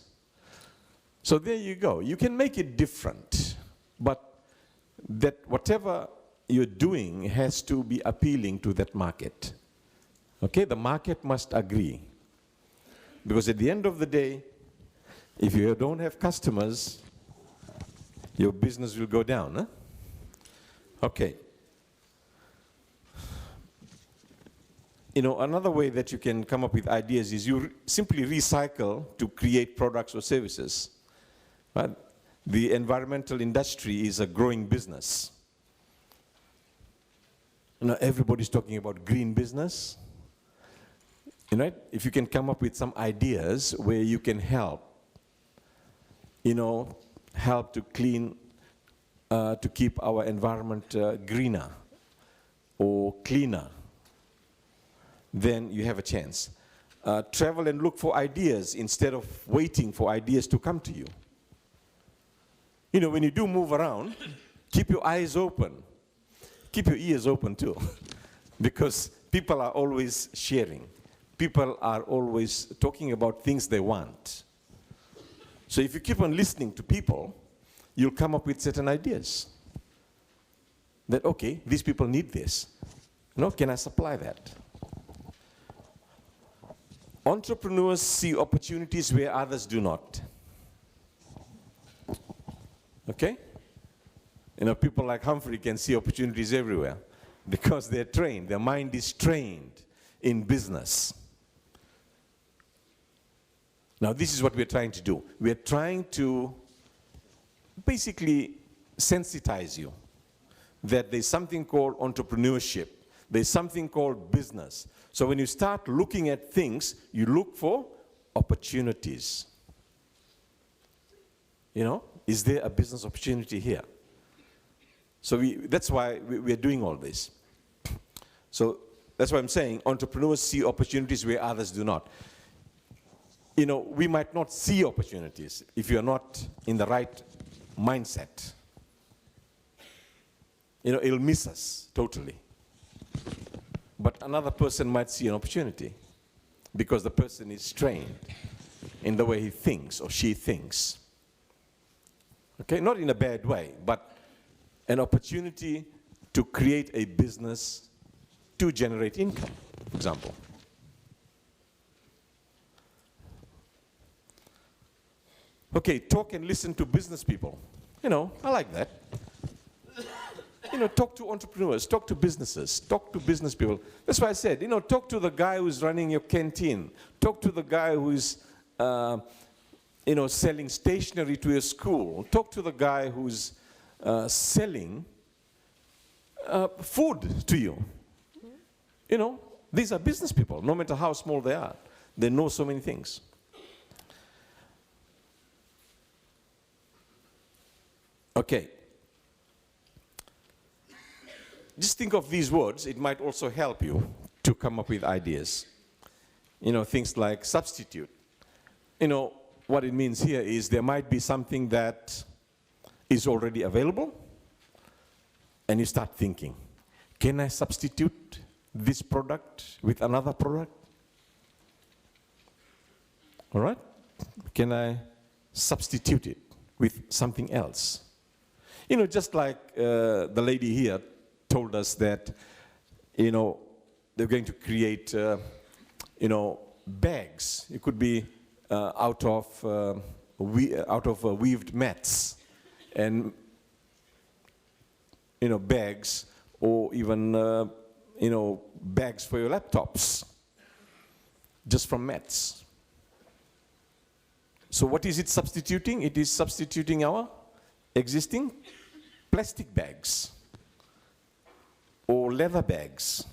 So there you go. You can make it different, but that whatever you're doing has to be appealing to that market. Okay, the market must agree. Because at the end of the day, if you don't have customers, your business will go down. Huh? Okay. You know, another way that you can come up with ideas is you simply recycle to create products or services. Right? The environmental industry is a growing business. You know, everybody's talking about green business. You know, if you can come up with some ideas where you can help, you know, help to clean, to keep our environment greener or cleaner, then you have a chance. Travel and look for ideas instead of waiting for ideas to come to you. You know, when you do move around, keep your eyes open. Keep your ears open too. Because people are always sharing. People are always talking about things they want. So if you keep on listening to people, you'll come up with certain ideas. That, okay, these people need this. You know, can I supply that? Entrepreneurs see opportunities where others do not. Okay? You know, people like Humphrey can see opportunities everywhere because they're trained. Their mind is trained in business. Now, this is what we're trying to do. We're trying to basically sensitize you that there's something called entrepreneurship. There's something called business. So when you start looking at things, you look for opportunities. You know, is there a business opportunity here? So that's why we're doing all this. So that's why I'm saying entrepreneurs see opportunities where others do not. You know, we might not see opportunities if you're not in the right mindset. You know, it'll miss us totally. But another person might see an opportunity because the person is trained in the way he thinks or she thinks. Okay, not in a bad way, but an opportunity to create a business to generate income, for example. Okay, talk and listen to business people. You know, I like that. You know, talk to entrepreneurs, talk to businesses, talk to business people. That's why I said, you know, talk to the guy who's running your canteen. Talk to the guy who's, you know, selling stationery to your school. Talk to the guy who's selling food to you. You know, these are business people, no matter how small they are. They know so many things. Okay. Just think of these words. It might also help you to come up with ideas. You know, things like substitute. You know, what it means here is there might be something that is already available, and you start thinking, can I substitute this product with another product? All right? Can I substitute it with something else? You know, just like the lady here told us that, you know, they're going to create, you know, bags. It could be out of weaved mats, and you know, bags, or even you know, bags for your laptops, just from mats. So what is it substituting? It is substituting our existing plastic bags or leather bags.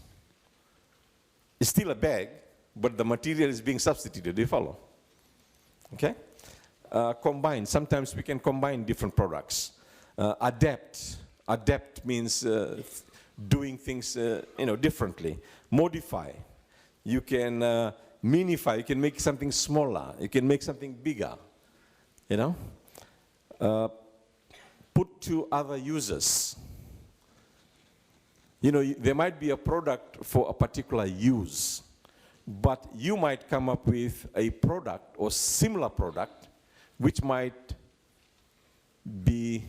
It's still a bag, but the material is being substituted. Do you follow? Okay? Combine. Sometimes we can combine different products. Adapt. Adapt means doing things you know, differently. Modify. You can minify. You can make something smaller. You can make something bigger. You know? Put to other users. You know, there might be a product for a particular use, but you might come up with a product or similar product which might be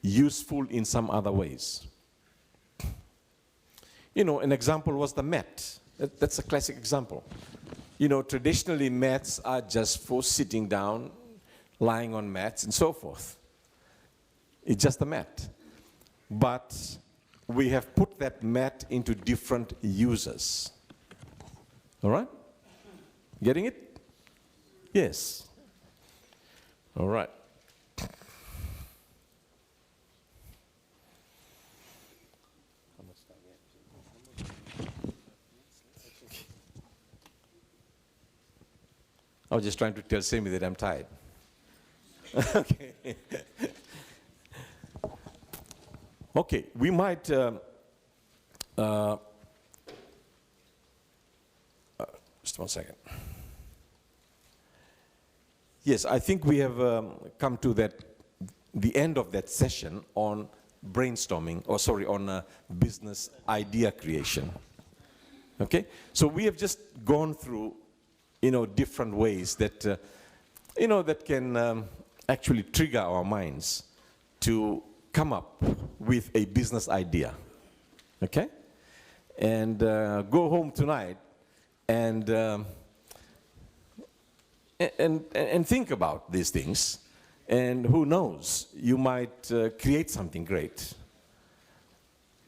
useful in some other ways. You know, an example was the mat. That's a classic example. You know, traditionally mats are just for sitting down, lying on mats and so forth. It's just a mat. But we have put that mat into different uses. All right? Getting it? Yes. All right. I was just trying to tell Semi that I'm tired. Okay. Okay, we might just 1 second. Yes, I think we have come to the end of that session on brainstorming, or sorry, on business idea creation. Okay, so we have just gone through, you know, different ways that, you know, that can actually trigger our minds to come up with a business idea. Okay, and go home tonight and think about these things, and who knows, you might create something great,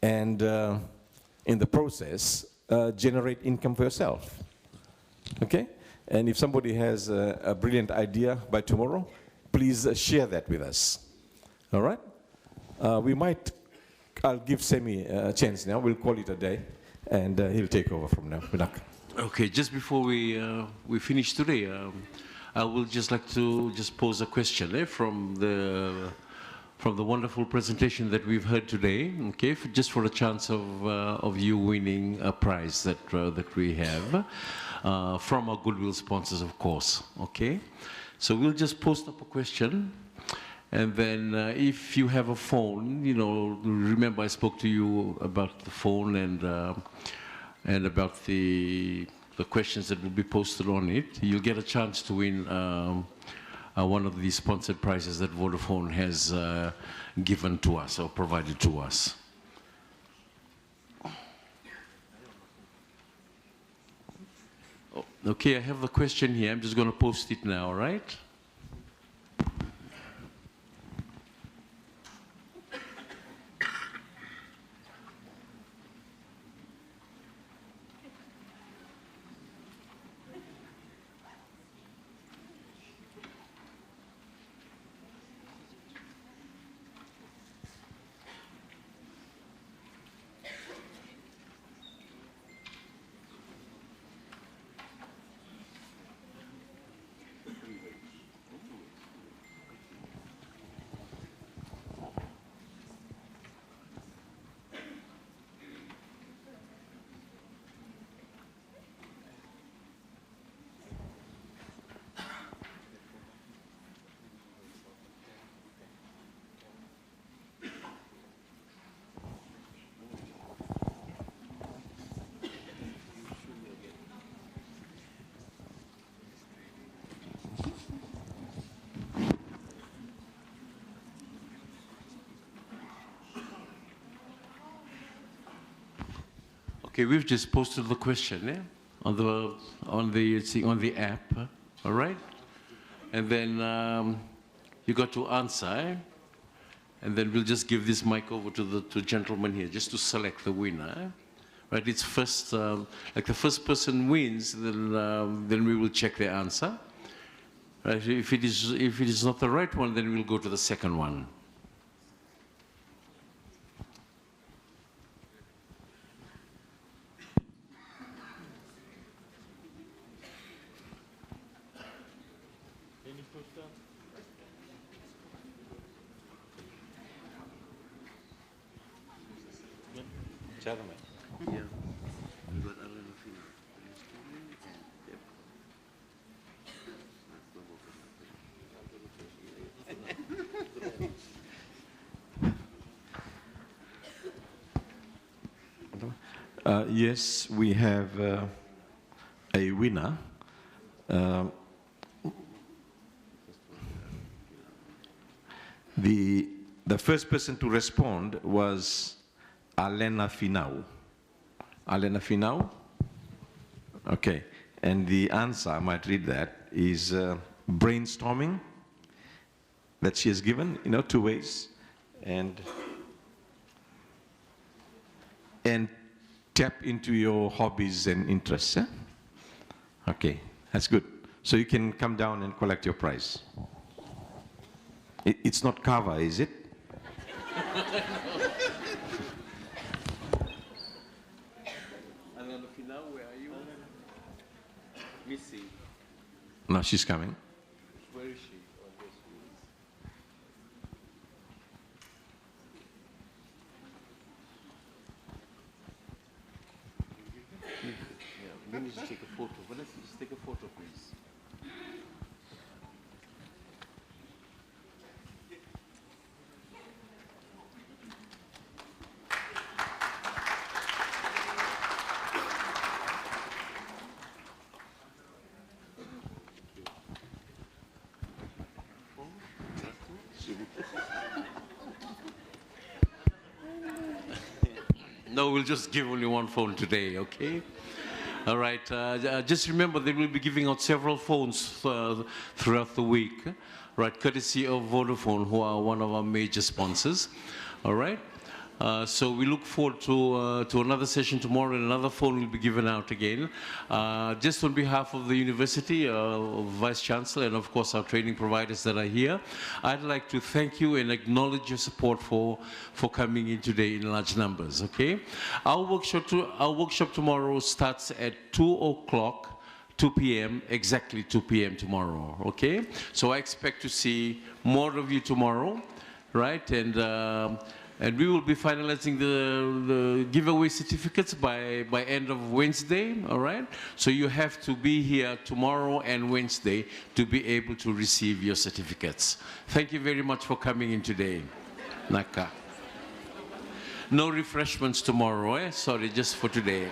and in the process generate income for yourself. Okay, and if somebody has a brilliant idea by tomorrow, please share that with us. All right, I'll give Semi a chance now. We'll call it a day, and he'll take over from now. Good luck. Okay, just before we finish today, I would just like to just pose a question from the wonderful presentation that we've heard today. Okay, just for a chance of you winning a prize that we have from our goodwill sponsors, of course. Okay, so we'll just post up a question. And then if you have a phone, you know, remember I spoke to you about the phone and about the questions that will be posted on it. You'll get a chance to win one of these sponsored prizes that Vodafone has given to us or provided to us. Okay, I have a question here. I'm just going to post it now, all right? Okay, we've just posted the question, on the app, all right? And then you got to answer, and then we'll just give this mic over to the gentleman here, just to select the winner. Right? It's first, like the first person wins, then we will check the answer. Right? If it is not the right one, then we'll go to the second one. Yes, we have a winner. The first person to respond was Alena Finau. Alena Finau? Okay, and the answer, I might read that, is brainstorming that she has given, 2 ways, and tap into your hobbies and interests. Okay, that's good. So you can come down and collect your prize. It's not kava, is it? Where are you? Missy. No, she's coming. Where is she? Oh, there she is. Yeah, we need to take a photo. But let's just take a photo, please. No, we'll just give only one phone today, okay? All right, just remember that we'll be giving out several phones throughout the week, right, courtesy of Vodafone, who are one of our major sponsors, all right? So we look forward to another session tomorrow, and another phone will be given out again. Just on behalf of the university, Vice Chancellor, and of course our training providers that are here, I'd like to thank you and acknowledge your support for coming in today in large numbers, okay? Our workshop tomorrow starts at 2 p.m., exactly 2 p.m. tomorrow, okay? So I expect to see more of you tomorrow, right? And we will be finalizing the giveaway certificates by end of Wednesday, all right? So you have to be here tomorrow and Wednesday to be able to receive your certificates. Thank you very much for coming in today. Naka. No refreshments tomorrow, eh? Sorry, just for today.